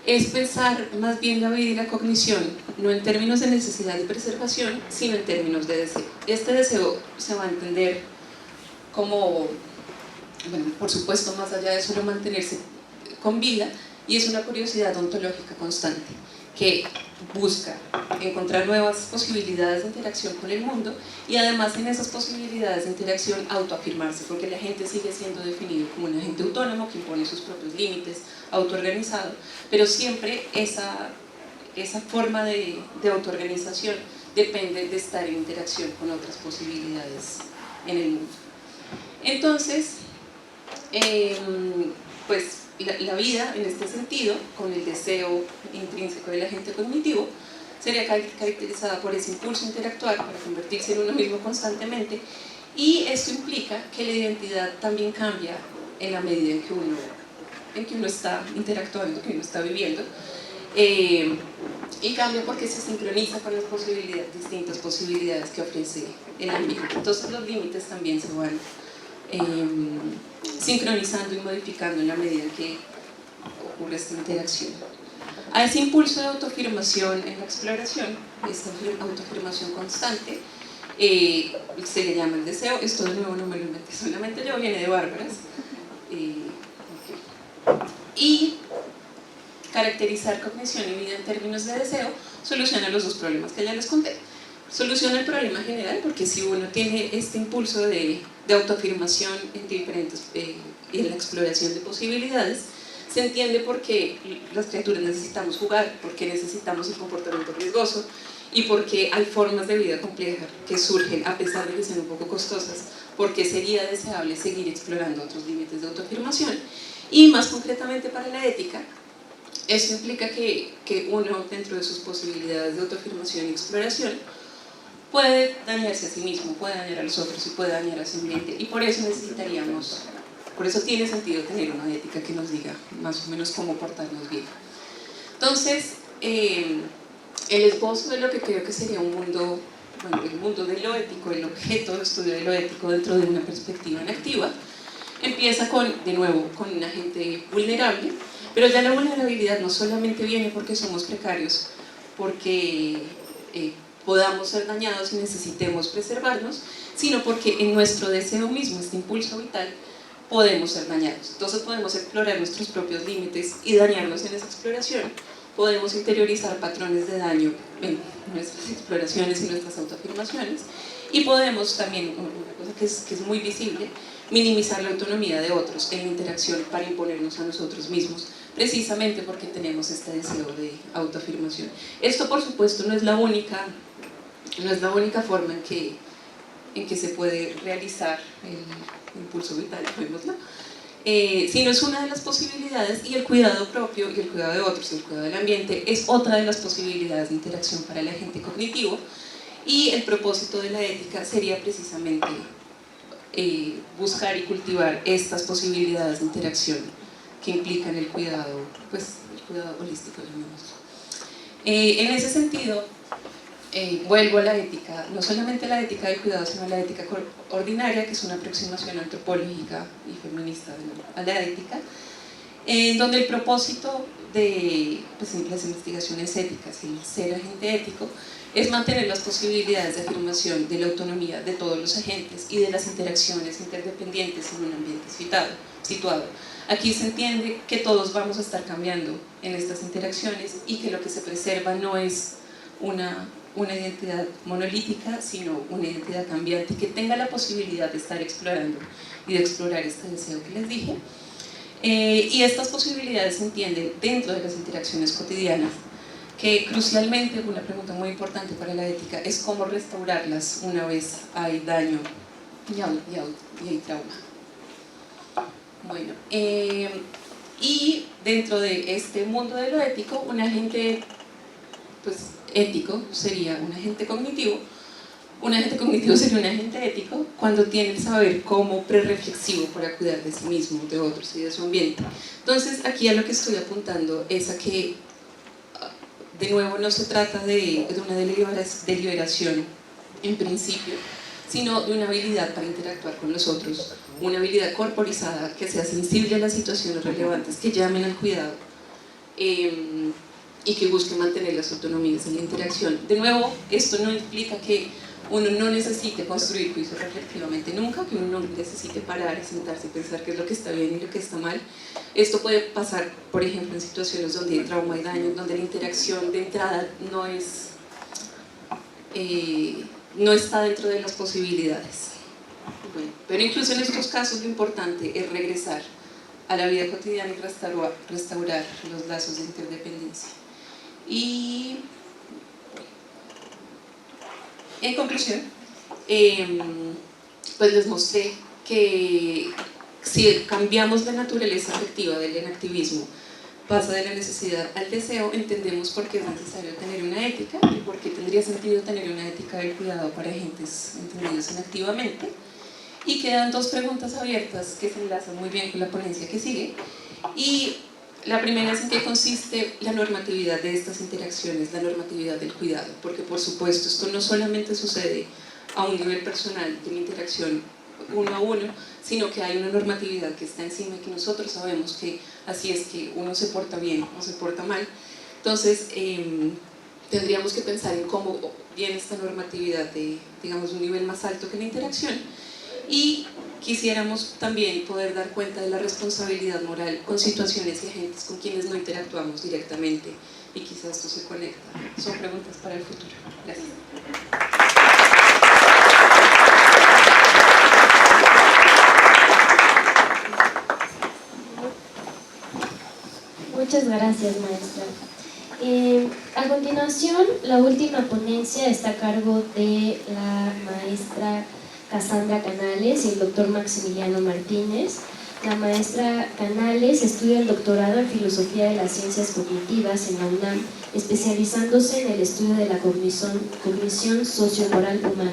es pensar más bien la vida y la cognición no en términos de necesidad y preservación, sino en términos de deseo. Este deseo se va a entender como, bueno, por supuesto, más allá de solo mantenerse con vida, y es una curiosidad ontológica constante que busca encontrar nuevas posibilidades de interacción con el mundo, y además en esas posibilidades de interacción autoafirmarse, porque la gente sigue siendo definido como un agente autónomo que impone sus propios límites, autoorganizado, pero siempre esa forma de autoorganización depende de estar en interacción con otras posibilidades en el mundo. Entonces, pues la vida en este sentido, con el deseo intrínseco del agente cognitivo, sería caracterizada por ese impulso a interactuar para convertirse en uno mismo constantemente, y esto implica que la identidad también cambia en la medida en que uno está interactuando, que uno está viviendo, y cambia porque se sincroniza con las distintas posibilidades que ofrece el ambiente. Entonces los límites también se van sincronizando y modificando en la medida en que ocurre esta interacción. A ese impulso de autoafirmación en la exploración, esta autoafirmación constante, se le llama el deseo. Esto de nuevo no me lo inventé solamente yo, viene de Bárbaras. Y caracterizar cognición y vida en términos de deseo soluciona los dos problemas que ya les conté. Soluciona el problema general, porque si uno tiene este impulso de autoafirmación en la exploración de posibilidades, se entiende por qué las criaturas necesitamos jugar, por qué necesitamos el comportamiento riesgoso y por qué hay formas de vida compleja que surgen a pesar de que sean un poco costosas, porque sería deseable seguir explorando otros límites de autoafirmación. Y más concretamente para la ética, eso implica que uno, dentro de sus posibilidades de autoafirmación y exploración, puede dañarse a sí mismo, puede dañar a los otros y puede dañar a su ambiente. Y por eso tiene sentido tener una ética que nos diga más o menos cómo portarnos bien. Entonces, el esbozo de lo que creo que sería un mundo, bueno, el mundo de lo ético, el objeto de estudio de lo ético dentro de una perspectiva inactiva, empieza de nuevo con un agente vulnerable, pero ya la vulnerabilidad no solamente viene porque somos precarios, porque podamos ser dañados y necesitemos preservarnos, sino porque en nuestro deseo mismo, este impulso vital, podemos ser dañados. Entonces podemos explorar nuestros propios límites y dañarnos en esa exploración. Podemos interiorizar patrones de daño en nuestras exploraciones y nuestras autoafirmaciones, y podemos también, una cosa que es muy visible, minimizar la autonomía de otros en la interacción para imponernos a nosotros mismos, precisamente porque tenemos este deseo de autoafirmación. Esto, por supuesto, no es la única forma en que se puede realizar el impulso vital, sino es una de las posibilidades, y el cuidado propio y el cuidado de otros y el cuidado del ambiente es otra de las posibilidades de interacción para el agente cognitivo. Y el propósito de la ética sería precisamente buscar y cultivar estas posibilidades de interacción que implican el cuidado, el cuidado holístico, llamémoslo. En ese sentido, vuelvo a la ética, no solamente la ética del cuidado, sino la ética ordinaria, que es una aproximación antropológica y feminista a la ética, donde el propósito de las investigaciones éticas y el ser agente ético es mantener las posibilidades de afirmación de la autonomía de todos los agentes y de las interacciones interdependientes en un ambiente situado. Aquí se entiende que todos vamos a estar cambiando en estas interacciones y que lo que se preserva no es una identidad monolítica, sino una identidad cambiante que tenga la posibilidad de estar explorando y de explorar este deseo que les dije. Y estas posibilidades se entienden dentro de las interacciones cotidianas, que crucialmente, una pregunta muy importante para la ética, es cómo restaurarlas una vez hay daño y hay trauma. Bueno, y dentro de este mundo de lo ético, un agente ético sería un agente cognitivo. Un agente cognitivo sería un agente ético cuando tiene el saber como prereflexivo para cuidar de sí mismo, de otros y de su ambiente. Entonces, aquí a lo que estoy apuntando es a que, de nuevo, no se trata de una deliberación en principio, sino de una habilidad para interactuar con los otros, una habilidad corporizada que sea sensible a las situaciones relevantes que llamen al cuidado, y que busque mantener las autonomías en la interacción. De nuevo, esto no implica que uno no necesite construir juicios reflexivamente nunca, que uno no necesite parar y sentarse y pensar qué es lo que está bien y lo que está mal. Esto puede pasar, por ejemplo, en situaciones donde hay trauma y daño, donde la interacción de entrada no está dentro de las posibilidades. Bueno, pero incluso en estos casos lo importante es regresar a la vida cotidiana y restaurar los lazos de interdependencia. Y en conclusión, pues les mostré que si cambiamos la naturaleza afectiva del enactivismo, pasa de la necesidad al deseo, entendemos por qué es necesario tener una ética y por qué tendría sentido tener una ética del cuidado para agentes entendidos inactivamente. Y quedan dos preguntas abiertas que se enlazan muy bien con la ponencia que sigue. Y la primera es en qué consiste la normatividad de estas interacciones, la normatividad del cuidado, porque por supuesto esto no solamente sucede a un nivel personal de la interacción uno a uno, sino que hay una normatividad que está encima y que nosotros sabemos que así es que uno se porta bien o se porta mal, Entonces, tendríamos que pensar en cómo viene esta normatividad de, digamos, un nivel más alto que la interacción, y quisiéramos también poder dar cuenta de la responsabilidad moral con situaciones y agentes con quienes no interactuamos directamente, y quizás esto se conecta. Son preguntas para el futuro. Gracias. Muchas gracias, maestra. A continuación, la última ponencia está a cargo de la maestra Cassandra Canales y el doctor Maximiliano Martínez. La maestra Canales estudia el doctorado en Filosofía de las Ciencias Cognitivas en la UNAM, especializándose en el estudio de la cognición sociomoral humana.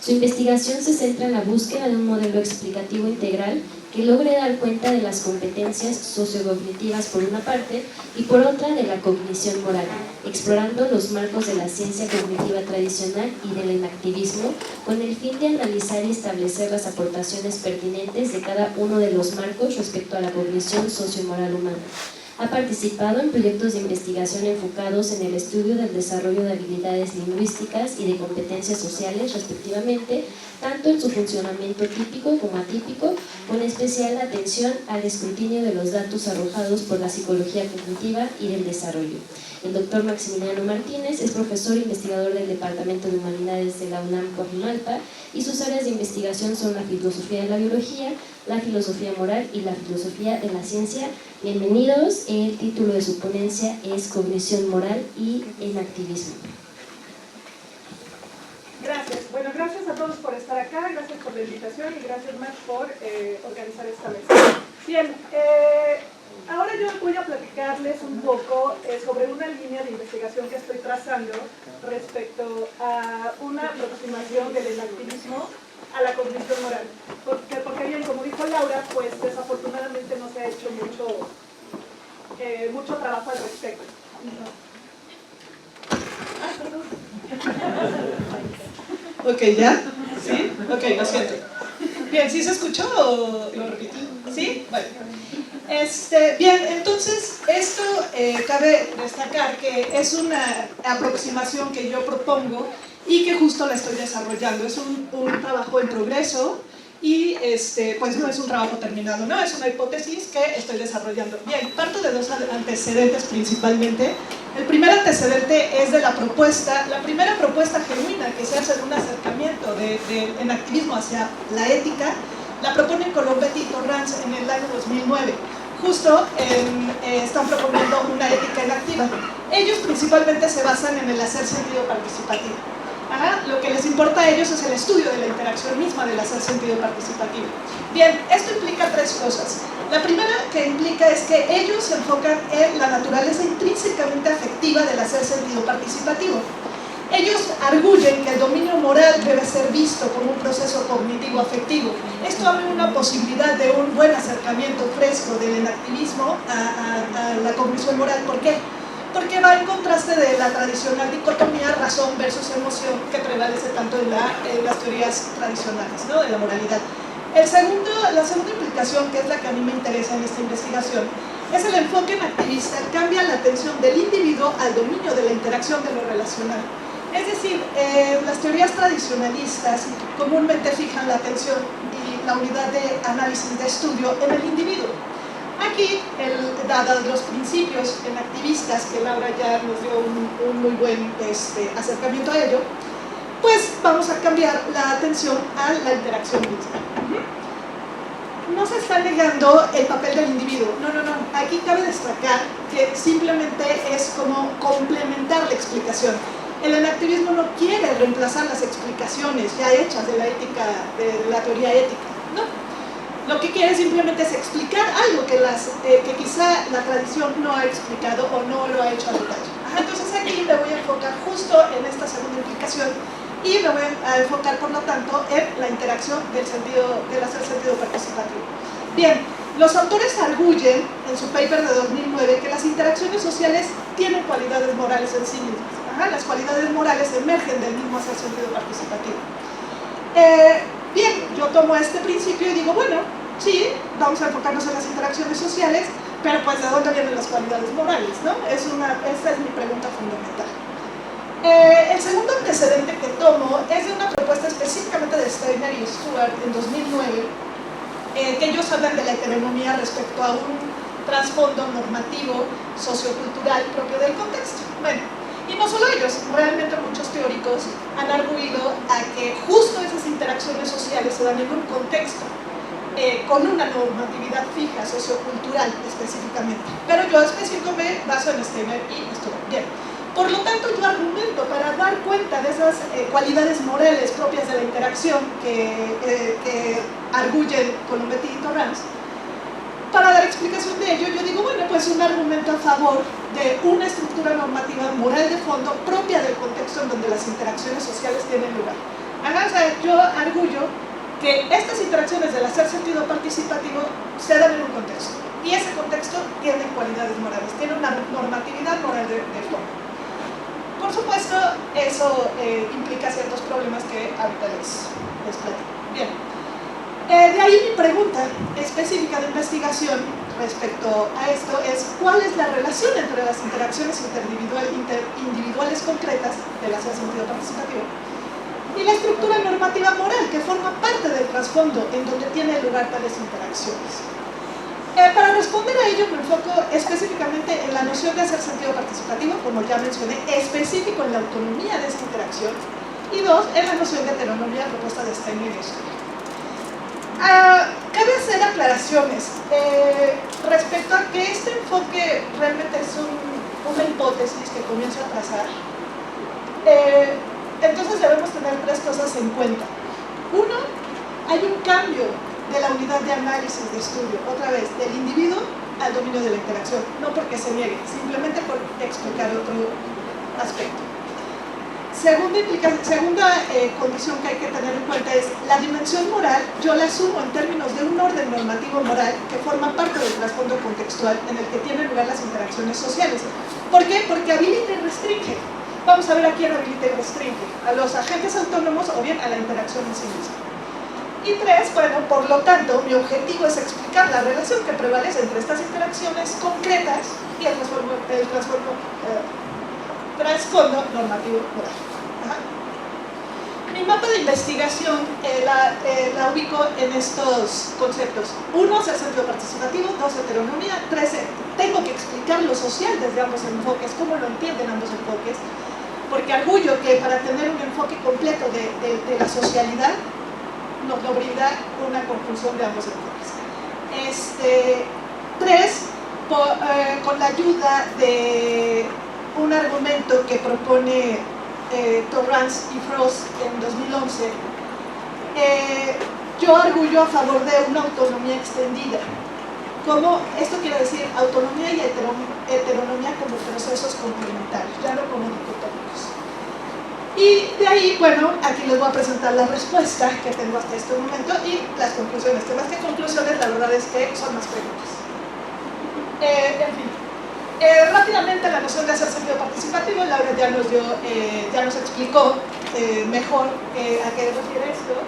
Su investigación se centra en la búsqueda de un modelo explicativo integral que logre dar cuenta de las competencias sociocognitivas por una parte y por otra de la cognición moral, explorando los marcos de la ciencia cognitiva tradicional y del enactivismo con el fin de analizar y establecer las aportaciones pertinentes de cada uno de los marcos respecto a la cognición sociomoral humana. Ha participado en proyectos de investigación enfocados en el estudio del desarrollo de habilidades lingüísticas y de competencias sociales, respectivamente, tanto en su funcionamiento típico como atípico, con especial atención al escrutinio de los datos arrojados por la psicología cognitiva y del desarrollo. El doctor Maximiliano Martínez es profesor e investigador del Departamento de Humanidades de la UNAM Coajimalpa, y sus áreas de investigación son la filosofía de la biología, la filosofía moral y la filosofía de la ciencia. Bienvenidos. El título de su ponencia es Cognición moral y enactivismo. Gracias. Bueno, gracias a todos por estar acá, gracias por la invitación y gracias, Max, por organizar esta mesa. Bien, ahora yo voy a platicarles un poco sobre una línea de investigación que estoy trazando respecto a una aproximación del enactivismo a la cognición moral. Porque bien, como dijo Laura, pues desafortunadamente no se ha hecho mucho trabajo al respecto. Ok, ¿ya? ¿Sí? Ok, lo siento. Bien, ¿sí se escuchó o lo repito? ¿Sí? Bueno. Bien, entonces esto cabe destacar que es una aproximación que yo propongo y que justo la estoy desarrollando. Es un trabajo en progreso y pues no es un trabajo terminado, ¿no? Es una hipótesis que estoy desarrollando. Bien, parto de dos antecedentes principalmente. El primer antecedente es de la primera propuesta genuina que se hace de un acercamiento en activismo hacia la ética, la proponen Colombetti y Torrance en el año 2009. Justo están proponiendo una ética enactiva. Ellos principalmente se basan en el hacer sentido participativo. Lo que les importa a ellos es el estudio de la interacción misma del hacer sentido participativo. Bien, esto implica tres cosas. La primera que implica es que ellos se enfocan en la naturaleza intrínsecamente afectiva del hacer sentido participativo. Ellos arguyen que el dominio moral debe ser visto como un proceso cognitivo afectivo. Esto abre una posibilidad de un buen acercamiento fresco del enactivismo a la cognición moral. ¿Por qué? Porque va en contraste de la tradicional dicotomía razón versus emoción que prevalece tanto en las teorías tradicionales, ¿no?, de la moralidad. La segunda implicación, que es la que a mí me interesa en esta investigación, es el enfoque enactivista. Cambia la atención del individuo al dominio de la interacción de lo relacional. Es decir, las teorías tradicionalistas comúnmente fijan la atención y la unidad de análisis de estudio en el individuo. Aquí, dados los principios enactivistas, que Laura ya nos dio un muy buen acercamiento a ello, pues vamos a cambiar la atención a la interacción misma. No se está negando el papel del individuo, no. Aquí cabe destacar que simplemente es como complementar la explicación. El enactivismo no quiere reemplazar las explicaciones ya hechas de la ética, de la teoría ética, no. Lo que quiere simplemente es explicar algo que quizá la tradición no ha explicado o no lo ha hecho a detalle. Entonces aquí me voy a enfocar justo en esta segunda implicación y me voy a enfocar, por lo tanto, en la interacción del hacer sentido participativo. Bien, los autores arguyen en su paper de 2009 que las interacciones sociales tienen cualidades morales en sí mismas. Las cualidades morales emergen del mismo hacer sentido participativo. Bien, yo tomo este principio y digo, bueno, sí, vamos a enfocarnos en las interacciones sociales, Pero pues, ¿de dónde vienen las cualidades morales, no? Esa es mi pregunta fundamental. El segundo antecedente que tomo es de una propuesta específicamente de Steiner y Stewart en 2009, que ellos hablan de la heteronomía respecto a un trasfondo normativo sociocultural propio del contexto. Bueno, y no solo ellos, realmente muchos teóricos han arguido a que justo esas interacciones sociales se dan en un contexto con una normatividad fija, sociocultural específicamente. Pero yo específico me baso en Steiner y Stewart. Bien. Por lo tanto, yo argumento para dar cuenta de esas cualidades morales propias de la interacción que arguyen Colombetti y Torrance. Para dar explicación de ello, yo digo, bueno, pues un argumento a favor de una estructura normativa moral de fondo propia del contexto en donde las interacciones sociales tienen lugar. O sea, yo arguyo que estas interacciones del hacer sentido participativo se dan en un contexto. Y ese contexto tiene cualidades morales, tiene una normatividad moral de fondo. Por supuesto, eso implica ciertos problemas que ahorita les platico. Bien. De ahí mi pregunta específica de investigación respecto a esto es ¿cuál es la relación entre las interacciones individuales concretas del hacer sentido participativo y la estructura normativa moral que forma parte del trasfondo en donde tiene lugar tales interacciones? Para responder a ello me enfoco específicamente en la noción de hacer sentido participativo, como ya mencioné, específico en la autonomía de esta interacción, y dos, en la noción de heteronomía propuesta de Steiner y Stewart. Cabe hacer aclaraciones respecto a que este enfoque realmente es una hipótesis que comienza a trazar. Entonces debemos tener tres cosas en cuenta. Uno, hay un cambio de la unidad de análisis de estudio, otra vez, del individuo al dominio de la interacción, no porque se niegue, simplemente por explicar otro aspecto. Segunda condición que hay que tener en cuenta es la dimensión moral, yo la asumo en términos de un orden normativo moral que forma parte del trasfondo contextual en el que tienen lugar las interacciones sociales. ¿Por qué? Porque habilita y restringe. Vamos a ver a quién habilita y restringe, a los agentes autónomos o bien a la interacción en sí misma. Y tres, bueno, por lo tanto, mi objetivo es explicar la relación que prevalece entre estas interacciones concretas y el trasfondo normativo moral. Mi mapa de investigación la ubico en estos conceptos. Uno, hacer sentido participativo. Dos, heteronomía. Tres, tengo que explicar lo social desde ambos enfoques, cómo lo entienden ambos enfoques, porque arguyo que para tener un enfoque completo de la socialidad nos lo brinda una conclusión de ambos enfoques. Tres, con la ayuda de un argumento que propone Torrance y Frost en 2011, yo arguyo a favor de una autonomía extendida. Esto quiere decir autonomía y heteronomía como procesos complementarios, ya no como dicotómicos. Y de ahí, bueno, aquí les voy a presentar la respuesta que tengo hasta este momento y las conclusiones, que más que conclusiones, la verdad es que son más preguntas. En fin, rápidamente la noción de hacer sentido participativo, Laura ya nos explicó mejor a qué refiere esto,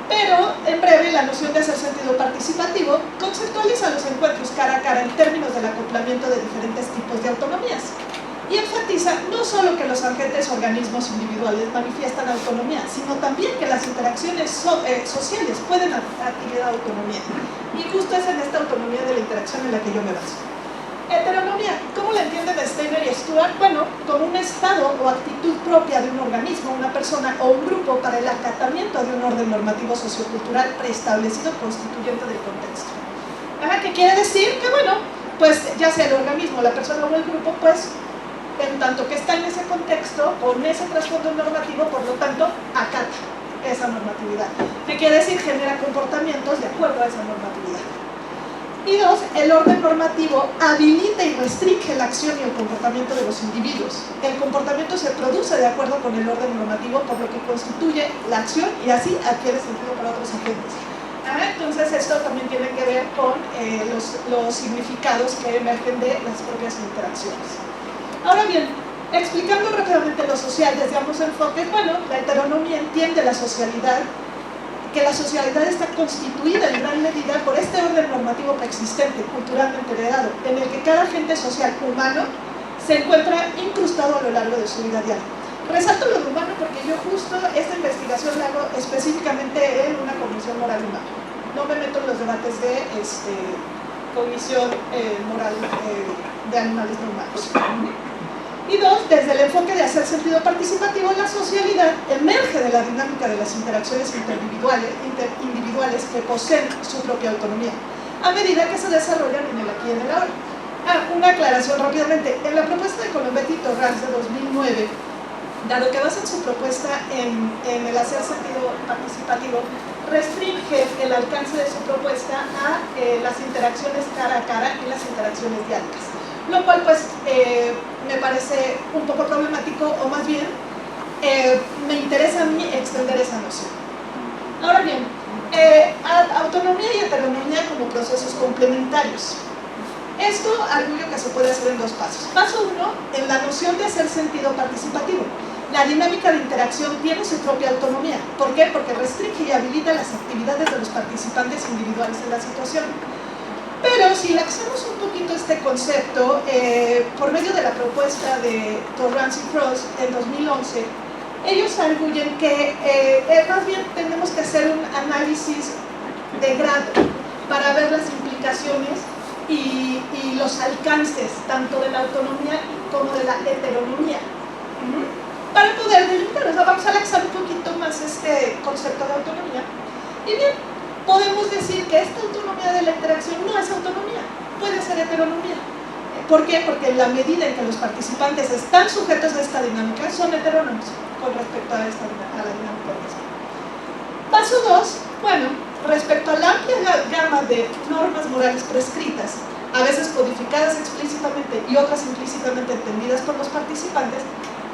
pero en breve la noción de hacer sentido participativo conceptualiza los encuentros cara a cara en términos del acoplamiento de diferentes tipos de autonomías. Y enfatiza no solo que los agentes organismos individuales manifiestan autonomía, sino también que las interacciones sociales pueden adquirir autonomía. Y justo es en esta autonomía de la interacción en la que yo me baso. Heteronomía, ¿cómo la entienden Steiner y Stewart? Bueno, como un estado o actitud propia de un organismo, una persona o un grupo para el acatamiento de un orden normativo sociocultural preestablecido constituyente del contexto. ¿Qué quiere decir? Que bueno, pues ya sea el organismo, la persona o el grupo, pues en tanto que está en ese contexto, con ese trasfondo normativo, por lo tanto, acata esa normatividad. ¿Qué quiere decir? Genera comportamientos de acuerdo a esa normatividad. Y dos, el orden normativo habilita y restringe la acción y el comportamiento de los individuos. El comportamiento se produce de acuerdo con el orden normativo, por lo que constituye la acción y así adquiere sentido para otros agentes. Entonces esto también tiene que ver con los significados que emergen de las propias interacciones. Ahora bien, explicando rápidamente lo social desde ambos enfoques, bueno, la heteronomía entiende la socialidad que la socialidad está constituida en gran medida por este orden normativo preexistente, culturalmente heredado, en el que cada agente social humano se encuentra incrustado a lo largo de su vida diaria. Resalto lo de humano porque yo justo esta investigación la hago específicamente en una cognición moral humana. No me meto en los debates de cognición moral de animales no humanos. Y dos, desde el enfoque de hacer sentido participativo, la socialidad emerge de la dinámica de las interacciones individuales que poseen su propia autonomía, a medida que se desarrollan en el aquí y en el ahora. Una aclaración rápidamente. En la propuesta de Colombetti y Torrance de 2009, dado que basan su propuesta en el hacer sentido participativo, restringe el alcance de su propuesta a las interacciones cara a cara y las interacciones diálicas, lo cual pues me parece un poco problemático, o más bien me interesa a mí extender esa noción. Ahora bien, autonomía y heteronomía como procesos complementarios. Esto arguyo que se puede hacer en dos pasos. Paso uno, en la noción de hacer sentido participativo. La dinámica de interacción tiene su propia autonomía. ¿Por qué? Porque restringe y habilita las actividades de los participantes individuales en la situación. Pero si laxamos un poquito este concepto, por medio de la propuesta de Torrance y Frost en 2011, ellos arguyen que más bien tenemos que hacer un análisis de grado para ver las implicaciones y los alcances tanto de la autonomía como de la heteronomía, para poder delimitar. O sea, vamos a laxar un poquito más este concepto de autonomía. Y bien, podemos decir que esta autonomía de la interacción no es autonomía, puede ser heteronomía. ¿Por qué? Porque en la medida en que los participantes están sujetos a esta dinámica, son heterónomos con respecto a la dinámica misma. Paso 2, bueno, respecto a la amplia gama de normas morales prescritas, a veces codificadas explícitamente y otras implícitamente entendidas por los participantes,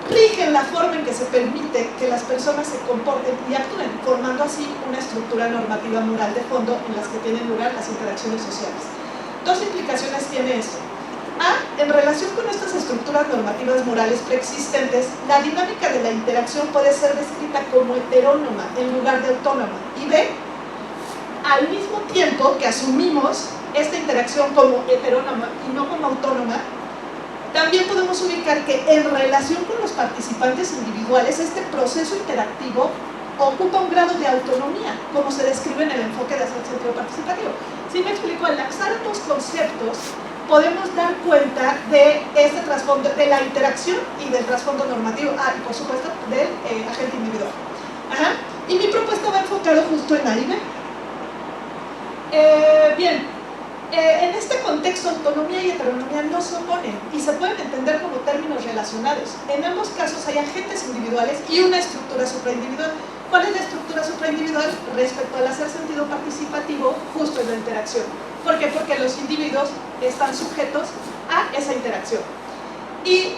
rigen la forma en que se permite que las personas se comporten y actúen, formando así una estructura normativa moral de fondo en las que tienen lugar las interacciones sociales. Dos implicaciones tiene esto. A, en relación con estas estructuras normativas morales preexistentes, la dinámica de la interacción puede ser descrita como heterónoma en lugar de autónoma. Y B, al mismo tiempo que asumimos esta interacción como heterónoma y no como autónoma, también podemos ubicar que en relación con los participantes individuales, este proceso interactivo ocupa un grado de autonomía, como se describe en el enfoque de hacer sentido participativo. Si me explico, al laxar ambos conceptos, podemos dar cuenta de este trasfondo, de la interacción y del trasfondo normativo, y por supuesto del agente individual. Y mi propuesta va enfocada justo en ahí. Bien, en este contexto, autonomía y heteronomía no se oponen y se pueden entender como términos relacionados. En ambos casos hay agentes individuales y una estructura supraindividual. ¿Cuál es la estructura supraindividual? Respecto al hacer sentido participativo, justo en la interacción. ¿Por qué? Porque los individuos están sujetos a esa interacción. Y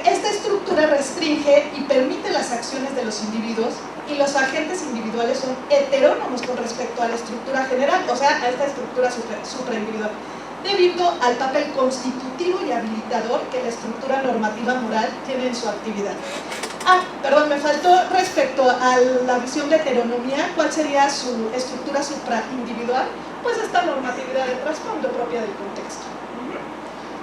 esta estructura restringe y permite las acciones de los individuos, y los agentes individuales son heterónomos con respecto a la estructura general, o sea, a esta estructura supraindividual, debido al papel constitutivo y habilitador que la estructura normativa moral tiene en su actividad. Perdón, me faltó respecto a la visión de heteronomía, ¿cuál sería su estructura supraindividual? Pues esta normatividad de trasfondo propia del contexto.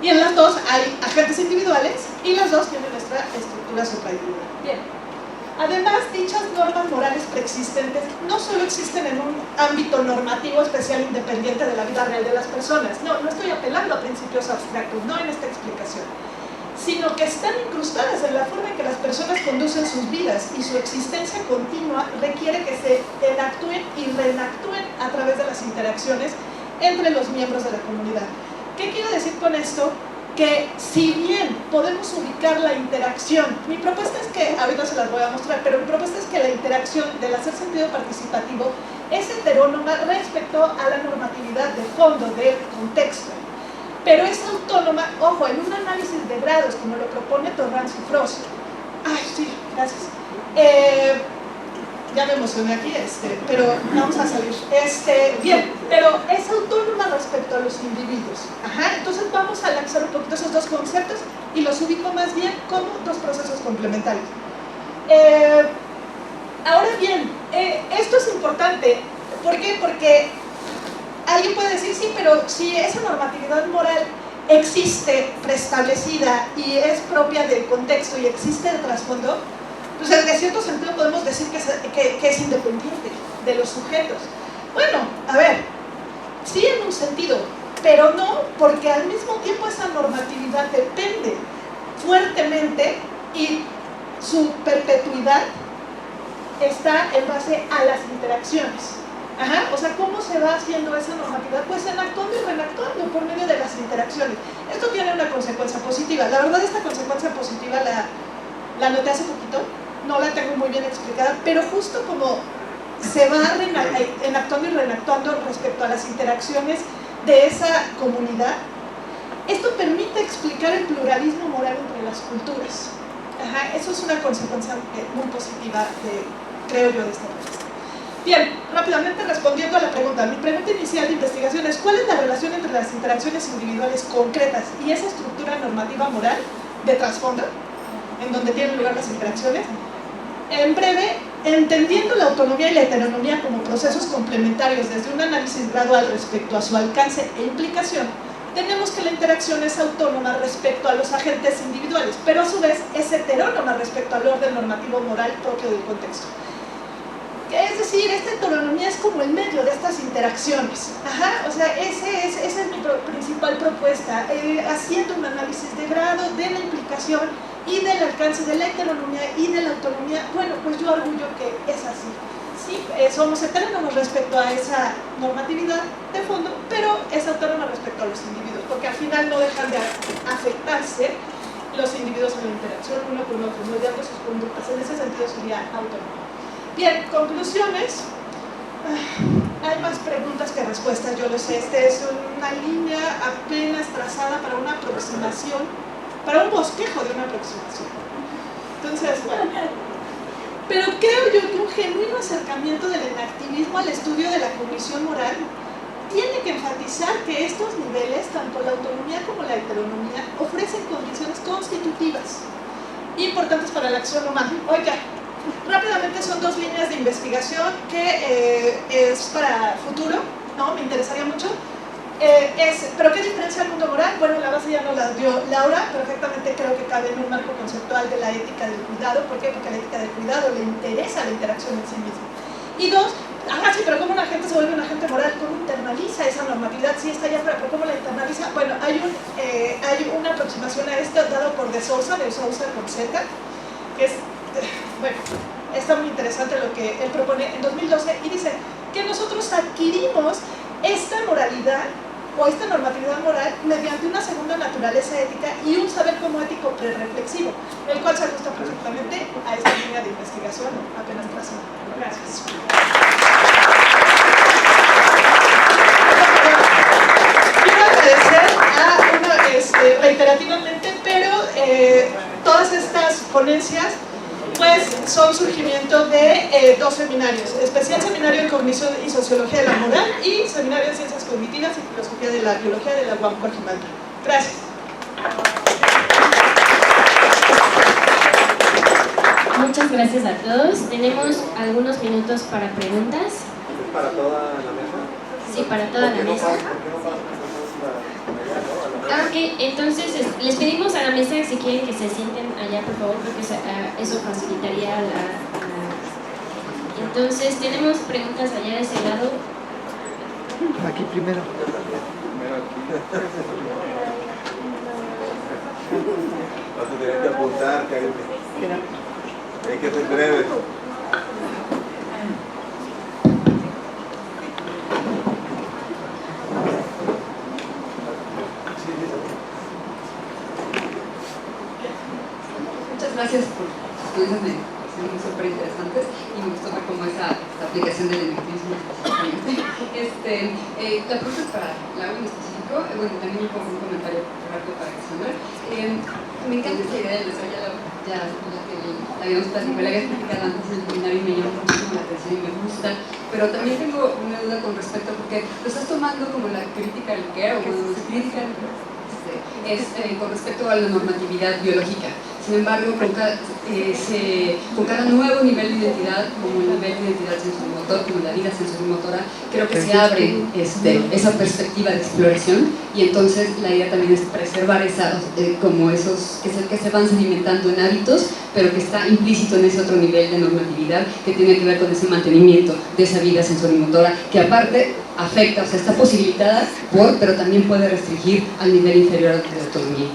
Y en las dos hay agentes individuales y las dos tienen esta estructura supraindividual. Bien. Además, dichas normas morales preexistentes no solo existen en un ámbito normativo especial independiente de la vida real de las personas, no estoy apelando a principios abstractos, no en esta explicación, sino que están incrustadas en la forma en que las personas conducen sus vidas, y su existencia continua requiere que se enactúen y reenactúen a través de las interacciones entre los miembros de la comunidad. ¿Qué quiero decir con esto? Que si bien podemos ubicar la interacción, mi propuesta es que, ahorita se las voy a mostrar, pero mi propuesta es que la interacción del hacer sentido participativo es heterónoma respecto a la normatividad de fondo del contexto, pero es autónoma, ojo, en un análisis de grados como lo propone Torrance y Frost. Sí, gracias. Ya me emocioné aquí, pero vamos a salir. Bien, pero es autónoma respecto a los individuos. Entonces vamos a lanzar un poquito esos dos conceptos y los ubico más bien como dos procesos complementarios. Ahora bien, esto es importante. ¿Por qué? Porque alguien puede decir, sí, pero si esa normatividad moral existe preestablecida y es propia del contexto y existe de trasfondo, pues en cierto sentido podemos decir que es independiente de los sujetos. Bueno, a ver, sí en un sentido, pero no, porque al mismo tiempo esa normatividad depende fuertemente y su perpetuidad está en base a las interacciones. Ajá, o sea, ¿cómo se va haciendo esa normatividad? Pues enactuando y reenactuando por medio de las interacciones. Esto tiene una consecuencia positiva. La verdad, esta consecuencia positiva la noté hace poquito, no la tengo muy bien explicada, pero justo como se va enactuando y reenactuando respecto a las interacciones de esa comunidad, esto permite explicar el pluralismo moral entre las culturas. Ajá, eso es una consecuencia muy positiva, creo yo, de esta propuesta. Bien, rápidamente respondiendo a la pregunta. Mi pregunta inicial de investigación es: ¿cuál es la relación entre las interacciones individuales concretas y esa estructura normativa moral de trasfondo, en donde tienen lugar las interacciones? En breve, entendiendo la autonomía y la heteronomía como procesos complementarios desde un análisis gradual respecto a su alcance e implicación, tenemos que la interacción es autónoma respecto a los agentes individuales, pero a su vez es heterónoma respecto al orden normativo moral propio del contexto. Es decir, esta heteronomía es como el medio de estas interacciones. Ajá, o sea, esa es mi principal propuesta, haciendo un análisis de grado, de la implicación y del alcance de la heteronomía y de la autonomía. Bueno, pues yo arguyo que es así. Sí, somos heterónomos respecto a esa normatividad de fondo, pero es autónoma respecto a los individuos, porque al final no dejan de afectarse los individuos en la interacción uno con otro, moldeando sus conductas. En ese sentido sería autónomo. Bien, conclusiones. Hay más preguntas que respuestas, yo lo sé. Esta es una línea apenas trazada para una aproximación, para un bosquejo de una aproximación. Entonces, bueno. Pero creo yo que un genuino acercamiento del enactivismo al estudio de la cognición moral tiene que enfatizar que estos niveles, tanto la autonomía como la heteronomía, ofrecen condiciones constitutivas importantes para la acción humana. Oiga, rápidamente son dos líneas de investigación que es para futuro, ¿no? Me interesaría mucho. ¿Pero qué diferencia el mundo moral? Bueno, la base ya nos la dio Laura, perfectamente creo que cabe en un marco conceptual de la ética del cuidado. ¿Por qué? Porque a la ética del cuidado le interesa la interacción en sí misma. Y dos, sí, pero ¿cómo un agente se vuelve un agente moral? ¿Cómo internaliza esa normatividad? Sí, está allá afuera, pero ¿cómo la internaliza? Bueno, hay una aproximación a esto dado por de Sousa con Z, que es, bueno, está muy interesante lo que él propone en 2012, y dice que nosotros adquirimos esta moralidad o esta normatividad moral mediante una segunda naturaleza ética y un saber como ético prereflexivo, el cual se ajusta perfectamente a esta línea de investigación apenas trazada. Gracias. Quiero agradecer reiterativamente, pero todas estas ponencias pues son surgimiento de dos seminarios: especial seminario en cognición y sociología de la moral y seminario en ciencias cognitivas y filosofía de la biología de la UAM Coajimalpa. Gracias. Muchas gracias a todos. Tenemos algunos minutos para preguntas. ¿Para toda la mesa? Sí, para toda la mesa. Ok, entonces les pedimos a la mesa que si quieren que se sienten allá, por favor, porque eso facilitaría Entonces, tenemos preguntas allá de ese lado. Aquí primero. Vas a tener que apuntar, Karime. Hay que ser breve. Muchas gracias por sus estudios, me parecen súper interesantes y me gustó ver cómo esa aplicación del enactivismo. La pregunta es para Laura en específico, bueno, también un comentario rápido para Alexandra. Me encanta esa idea del desarrollo, ya la habíamos platicado, la habías platicado antes en el seminario y me llama muchísimo la atención y me gusta, pero también tengo una duda con respecto, porque lo estás tomando como la crítica al care, o cuando se critica con respecto a la normatividad biológica. Sin embargo, con cada nuevo nivel de identidad, como el nivel de identidad sensorimotor, como la vida sensorimotora, creo que se abre esa perspectiva de exploración, y entonces la idea también es preservar como esos que se van sedimentando en hábitos, pero que está implícito en ese otro nivel de normatividad que tiene que ver con ese mantenimiento de esa vida sensorimotora, que aparte afecta, o sea, está posibilitada pero también puede restringir al nivel inferior de autonomía.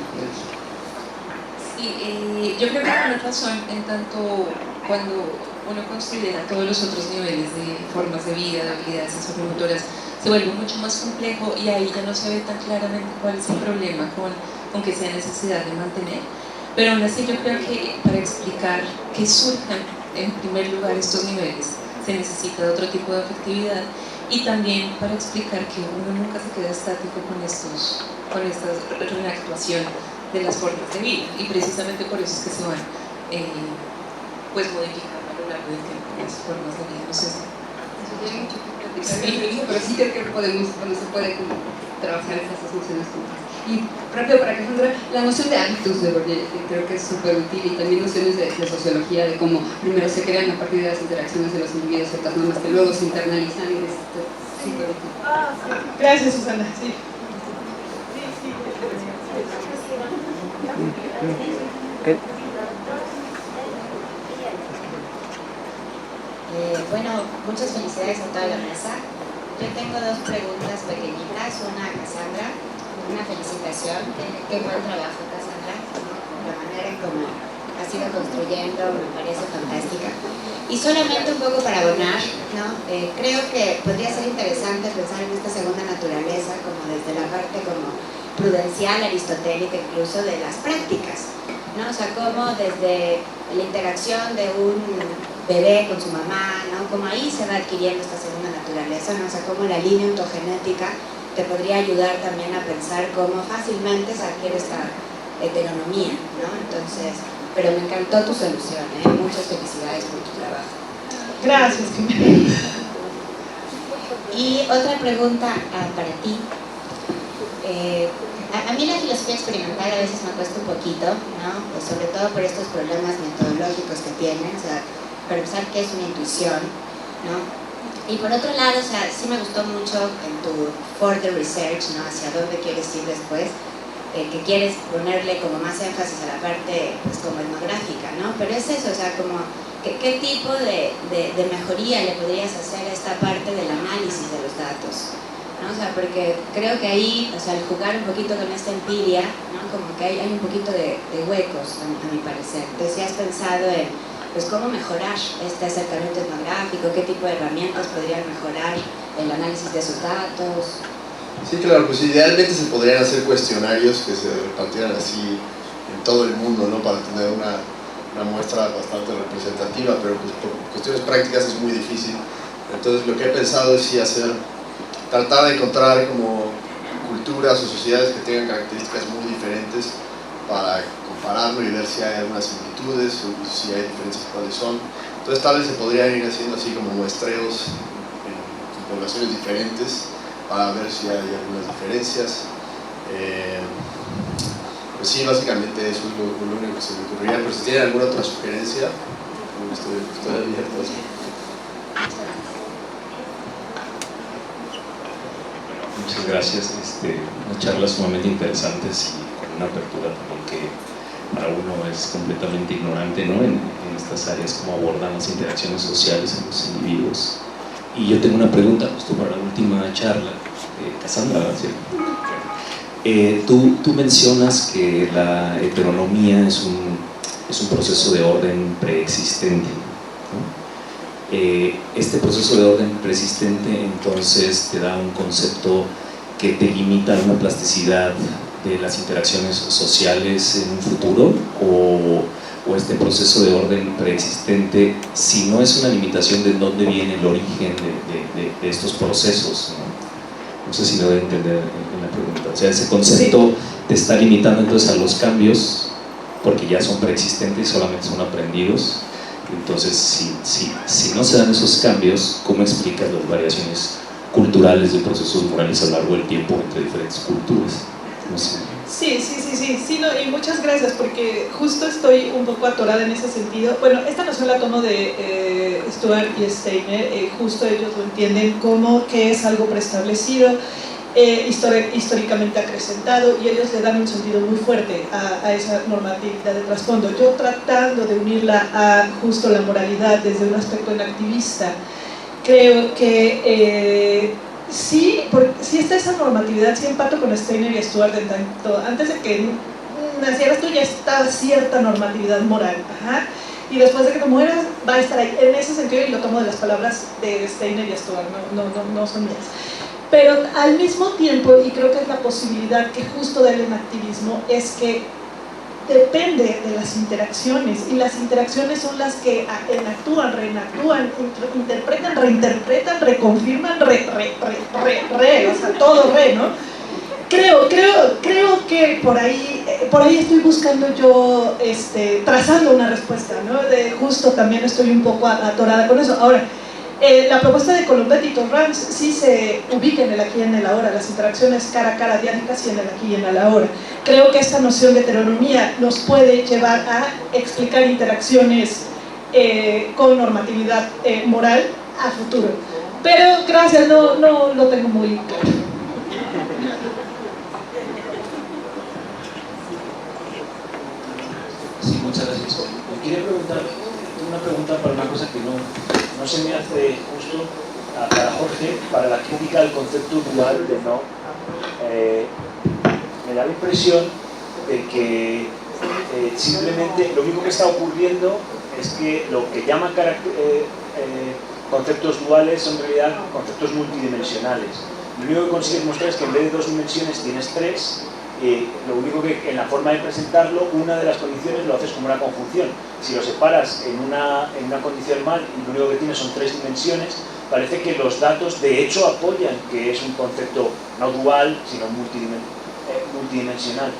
Sí, yo creo que tiene razón en tanto cuando uno considera todos los otros niveles de formas de vida, de habilidades sensorimotoras, se vuelve mucho más complejo y ahí ya no se ve tan claramente cuál es el problema con que sea necesidad de mantener. Pero aún así yo creo que para explicar que surjan en primer lugar estos niveles se necesita de otro tipo de afectividad, y también para explicar que uno nunca se queda estático con esta reactuación de las formas de vida, y precisamente por eso es que se van pues modificando a lo largo del tiempo las formas de vida. No sé si eso tiene mucho que platicar, pero sí creo que se puede como trabajar esas dos nociones juntas. Y rápido para Cassandra, la noción de hábitos de Bourdieu creo que es súper útil, y también nociones de sociología, de cómo primero se crean a partir de las interacciones de los individuos ciertas normas que luego se internalizan, y es súper útil. Gracias, Susana. Sí. Bueno, muchas felicidades a toda la mesa. Yo tengo dos preguntas pequeñitas, una a Cassandra, una felicitación. Qué buen trabajo, Cassandra. La manera en cómo has ido construyendo me parece fantástica. Y solamente un poco para abonar, ¿no? Creo que podría ser interesante pensar en esta segunda naturaleza como desde la parte como prudencial, aristotélica, incluso de las prácticas, ¿no? O sea, como desde la interacción de un bebé con su mamá, ¿no? Como ahí se va adquiriendo esta segunda naturaleza, ¿no? O sea, como la línea ontogenética te podría ayudar también a pensar cómo fácilmente se adquiere esta heteronomía, ¿no? Entonces, pero me encantó tu solución, ¿eh? Muchas felicidades por tu trabajo. Gracias. Y otra pregunta para ti. A mí la filosofía experimental a veces me cuesta un poquito, ¿no? Pues sobre todo por estos problemas metodológicos que tiene, o sea, para empezar, ¿qué es una intuición?, ¿no? Y por otro lado, o sea, sí me gustó mucho en tu further research, ¿no? Hacia dónde quieres ir después, que quieres ponerle como más énfasis a la parte, pues, como etnográfica, ¿no? Pero es eso, o sea, como, ¿qué tipo de mejoría le podrías hacer a esta parte del análisis de los datos? ¿No? O sea, porque creo que ahí, o sea, al jugar un poquito con esta empiria, ¿no? Como que hay un poquito de huecos, a mi parecer. Entonces, si has pensado en, pues, cómo mejorar este acercamiento etnográfico, qué tipo de herramientas podrían mejorar el análisis de esos datos. Sí, claro, pues idealmente se podrían hacer cuestionarios que se repartieran así en todo el mundo, ¿no? Para tener una muestra bastante representativa, pero pues por cuestiones prácticas es muy difícil. Entonces, lo que he pensado es sí tratar de encontrar como culturas o sociedades que tengan características muy diferentes para compararlo y ver si hay algunas similitudes o si hay diferencias, cuáles son. Entonces tal vez se podrían ir haciendo así como muestreos en poblaciones diferentes para ver si hay algunas diferencias. Pues sí, básicamente eso es lo único que se me ocurriría, pero si tienen alguna otra sugerencia, estoy abierto a eso. Muchas gracias, unas charlas sumamente interesantes y con una apertura también que para uno es completamente ignorante, ¿no? en estas áreas, cómo abordan las interacciones sociales en los individuos. Y yo tengo una pregunta justo para la última charla, Cassandra, ¿cierto? Tú mencionas que la heteronomía es un proceso de orden preexistente, ¿no? Este proceso de orden preexistente entonces te da un concepto que te limita a una plasticidad de las interacciones sociales en un futuro, o este proceso de orden preexistente, si no es una limitación, de dónde viene el origen de estos procesos, ¿no? No sé si me voy a entender en la pregunta. O sea, ese concepto te está limitando entonces a los cambios porque ya son preexistentes y solamente son aprendidos. Entonces, si no se dan esos cambios, ¿cómo explicas las variaciones culturales de procesos morales a lo largo del tiempo entre diferentes culturas? No sé. Sí, no, y muchas gracias, porque justo estoy un poco atorada en ese sentido. Bueno, esta noción la tomo de Stuart y Steiner, justo ellos lo entienden como que es algo preestablecido, históricamente acrecentado, y ellos le dan un sentido muy fuerte a esa normatividad de trasfondo. Yo tratando de unirla a justo la moralidad desde un aspecto enactivista, creo que sí está esa normatividad, sí empato con Steiner y Stuart en tanto, antes de que nacieras tú ya está cierta normatividad moral, y después de que te mueras va a estar ahí, en ese sentido, y lo tomo de las palabras de Steiner y Stuart, no son mías. Pero al mismo tiempo, y creo que es la posibilidad que justo da el enactivismo, es que depende de las interacciones, y las interacciones son las que enactúan, reenactúan, interpretan, reinterpretan, reconfirman, o sea, todo ¿no? Creo que por ahí estoy buscando yo, trazando una respuesta, ¿no? Justo también estoy un poco atorada con eso. Ahora, la propuesta de Colombetti y Torrance sí se ubica en el aquí y en el ahora, las interacciones cara a cara diálicas y en el aquí y en el ahora. Creo que esta noción de heteronomía nos puede llevar a explicar interacciones con normatividad moral a futuro. Pero gracias, no lo tengo muy claro. Sí, muchas gracias. Yo quería preguntar una pregunta para una cosa que no se me hace justo para Jorge, para la crítica al concepto dual de no. Me da la impresión de que simplemente lo único que está ocurriendo es que lo que llaman conceptos duales son en realidad conceptos multidimensionales. Lo único que consigues mostrar es que en vez de 2 dimensiones tienes 3. Lo único que en la forma de presentarlo, una de las condiciones lo haces como una conjunción. Si lo separas en una condición mal y lo único que tienes son 3 dimensiones, parece que los datos de hecho apoyan que es un concepto no dual, sino multidimensional.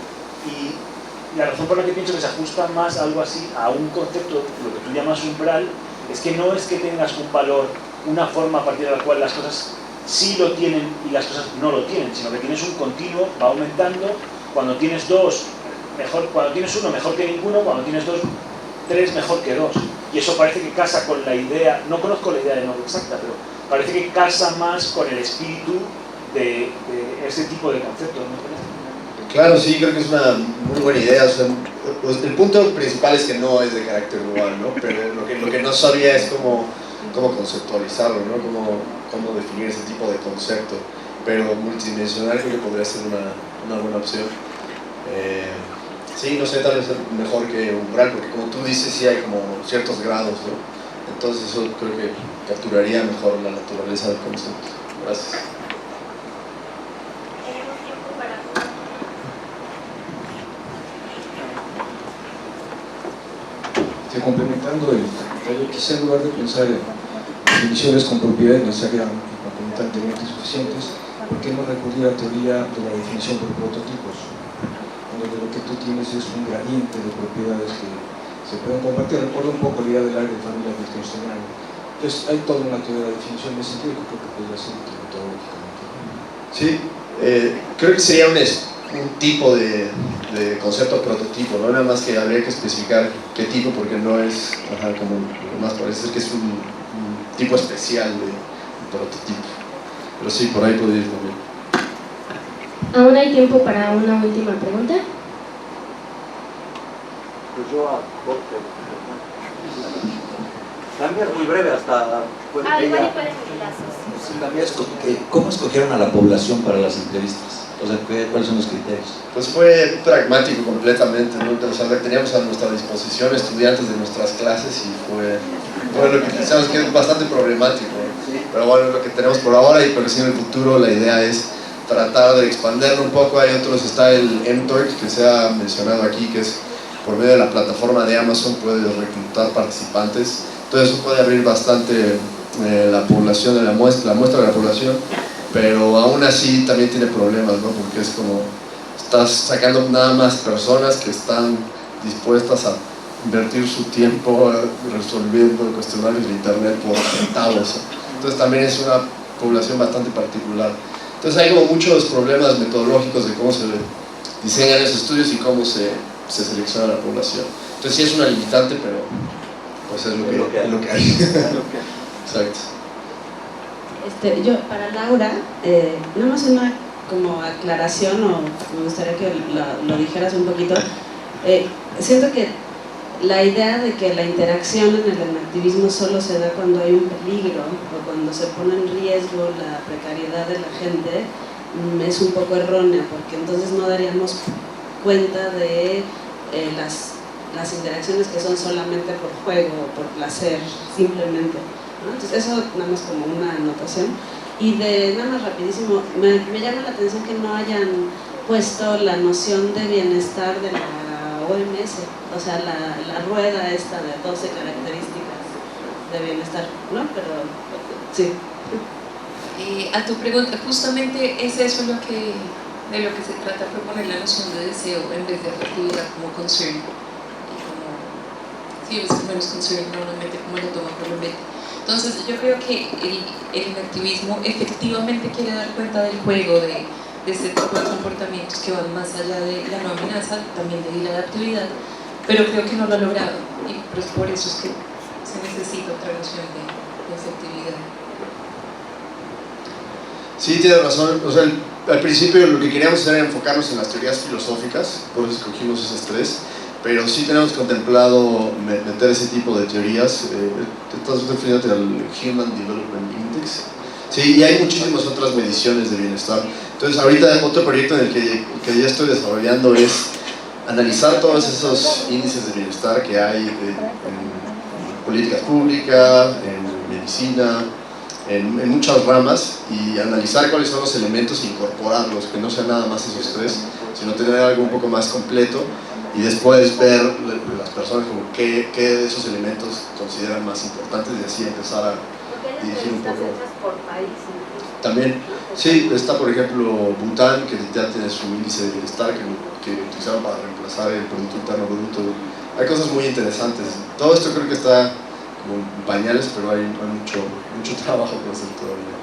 Y la razón por la que pienso que se ajusta más algo así a un concepto, lo que tú llamas umbral, es que no es que tengas un valor, una forma a partir de la cual las cosas sí lo tienen y las cosas no lo tienen, sino que tienes un continuo, va aumentando. Cuando tienes 2, cuando tienes 1 mejor que ninguno, cuando tienes 3 mejor que 2. Y eso parece que casa con la idea, no conozco la idea de nuevo exacta, pero parece que casa más con el espíritu de ese tipo de conceptos, ¿no? Claro, sí, creo que es una muy buena idea. O sea, el punto principal es que no es de carácter dual, ¿no? Pero lo que no sabía es cómo conceptualizarlo, ¿no? Cómo definir ese tipo de concepto, pero multidimensional creo que podría ser una buena opción. Sí, no sé, tal vez mejor que umbral, porque como tú dices, sí hay como ciertos grados, ¿no? Entonces eso creo que capturaría mejor la naturaleza del concepto. Gracias. Complementando el comentario, quizá en lugar de pensar en definiciones con propiedades no serían complementantemente suficientes, ¿por qué no recurrir a la teoría de la definición por prototipos? Donde lo que tú tienes es un gradiente de propiedades que se pueden compartir. Recuerdo un poco la idea del área de familia wittgensteiniana. Entonces hay toda una teoría de la definición de ese sentido que creo que podría ser útil metodológicamente. Sí, creo que sería un tipo de concepto prototipo, ¿no? Nada más que habría que especificar qué tipo, porque no es, como más parece ser que es un tipo especial de prototipo. Pero sí, por ahí podría ir también. Aún hay tiempo para una última pregunta. Pues yo a Jorge. También es muy breve hasta... ¿Cómo escogieron a la población para las entrevistas? O sea, ¿cuáles son los criterios? Pues fue pragmático completamente, ¿no? O sea, teníamos a nuestra disposición estudiantes de nuestras clases y fue lo que pensamos que es bastante problemático, ¿no? Pero bueno, es lo que tenemos por ahora, y pero sí en el futuro la idea es tratar de expanderlo un poco. Hay otros, está el mTalk que se ha mencionado aquí, que es por medio de la plataforma de Amazon puedes reclutar participantes, entonces eso puede abrir bastante la población de la muestra de la población, pero aún así también tiene problemas, ¿no? Porque es como estás sacando nada más personas que están dispuestas a invertir su tiempo resolviendo cuestionarios de internet por centavos. Entonces también es una población bastante particular. Entonces hay como muchos problemas metodológicos de cómo se diseñan esos estudios y cómo se selecciona la población. Entonces sí es una limitante, pero pues es lo que hay. Exacto. Yo, para Laura, nada más una como aclaración, o me gustaría que lo dijeras un poquito. Siento que la idea de que la interacción en el activismo solo se da cuando hay un peligro o cuando se pone en riesgo la precariedad de la gente es un poco errónea, porque entonces no daríamos cuenta de las interacciones que son solamente por juego o por placer, simplemente, ¿no? Entonces eso nada más como una anotación. Y nada más rapidísimo, me llama la atención que no hayan puesto la noción de bienestar de la OMS, o sea, la rueda esta de 12 características de bienestar, ¿no? Pero sí. A tu pregunta, justamente es eso de lo que se trata, proponer la noción de deseo en vez de afectividad como concern. Sí, es menos concern normalmente como lo toma por lo menos. Entonces yo creo que el activismo efectivamente quiere dar cuenta del juego, de este tipo de comportamientos que van más allá de la no amenaza, también de la adaptabilidad, pero creo que no lo ha logrado, y pues por eso es que se necesita otra noción de efectividad. Sí, tienes razón. O sea, al principio lo que queríamos hacer era enfocarnos en las teorías filosóficas, por eso escogimos esas tres, pero sí tenemos contemplado meter ese tipo de teorías. Estás refiriéndote al Human Development Index. Sí, y hay muchísimas otras mediciones de bienestar. Entonces ahorita otro proyecto en el que ya estoy desarrollando es analizar todos esos índices de bienestar que hay en políticas públicas, en medicina, en muchas ramas, y analizar cuáles son los elementos e incorporarlos, que no sean nada más esos tres, sino tener algo un poco más completo, y después ver las personas como qué de esos elementos consideran más importantes, y así empezar a dirigir un poco. Por país. También, sí, está por ejemplo Bután, que ya tiene su índice de bienestar que utilizaron para reemplazar el Producto Interno Bruto. Hay cosas muy interesantes. Todo esto creo que está como en pañales, pero hay mucho trabajo por hacer todavía.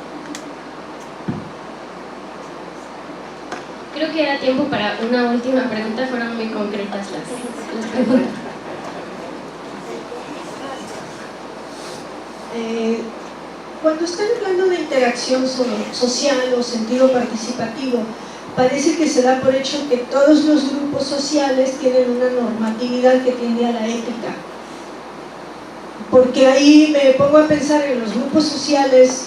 Creo que era tiempo para una última pregunta, fueron muy concretas las preguntas. Cuando están hablando de interacción social o sentido participativo, parece que se da por hecho que todos los grupos sociales tienen una normatividad que tiende a la ética. Porque ahí me pongo a pensar en los grupos sociales,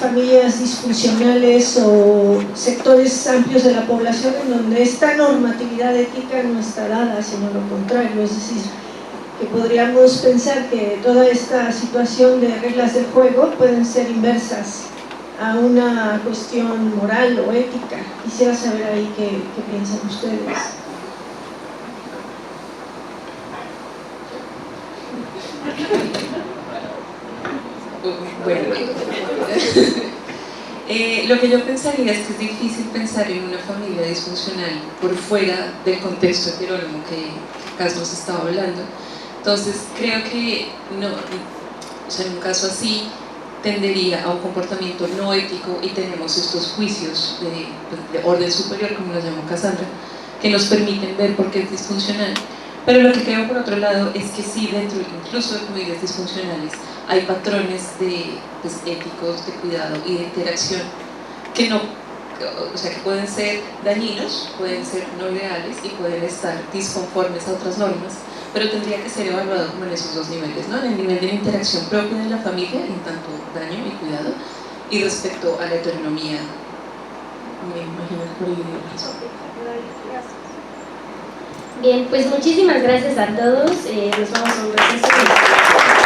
familias disfuncionales o sectores amplios de la población en donde esta normatividad ética no está dada, sino lo contrario, es decir, que podríamos pensar que toda esta situación de reglas de juego pueden ser inversas a una cuestión moral o ética. Quisiera saber ahí qué piensan ustedes. Bueno, lo que yo pensaría es que es difícil pensar en una familia disfuncional por fuera del contexto heterónomo que Cas nos estaba hablando. Entonces creo que no, o sea, en un caso así tendería a un comportamiento no ético, y tenemos estos juicios de orden superior, como los llamó Cassandra, que nos permiten ver por qué es disfuncional. Pero lo que creo por otro lado es que sí, dentro incluso de familias disfuncionales hay patrones éticos, de cuidado y de interacción que no, o sea, que pueden ser dañinos, pueden ser no leales y pueden estar disconformes a otras normas, pero tendría que ser evaluado como en esos dos niveles, ¿no? En el nivel de la interacción propia de la familia, en tanto daño y cuidado, y respecto a la heteronomía, me imagino que por ahí viene el caso. Bien, pues muchísimas gracias a todos. Nos vamos a un receso.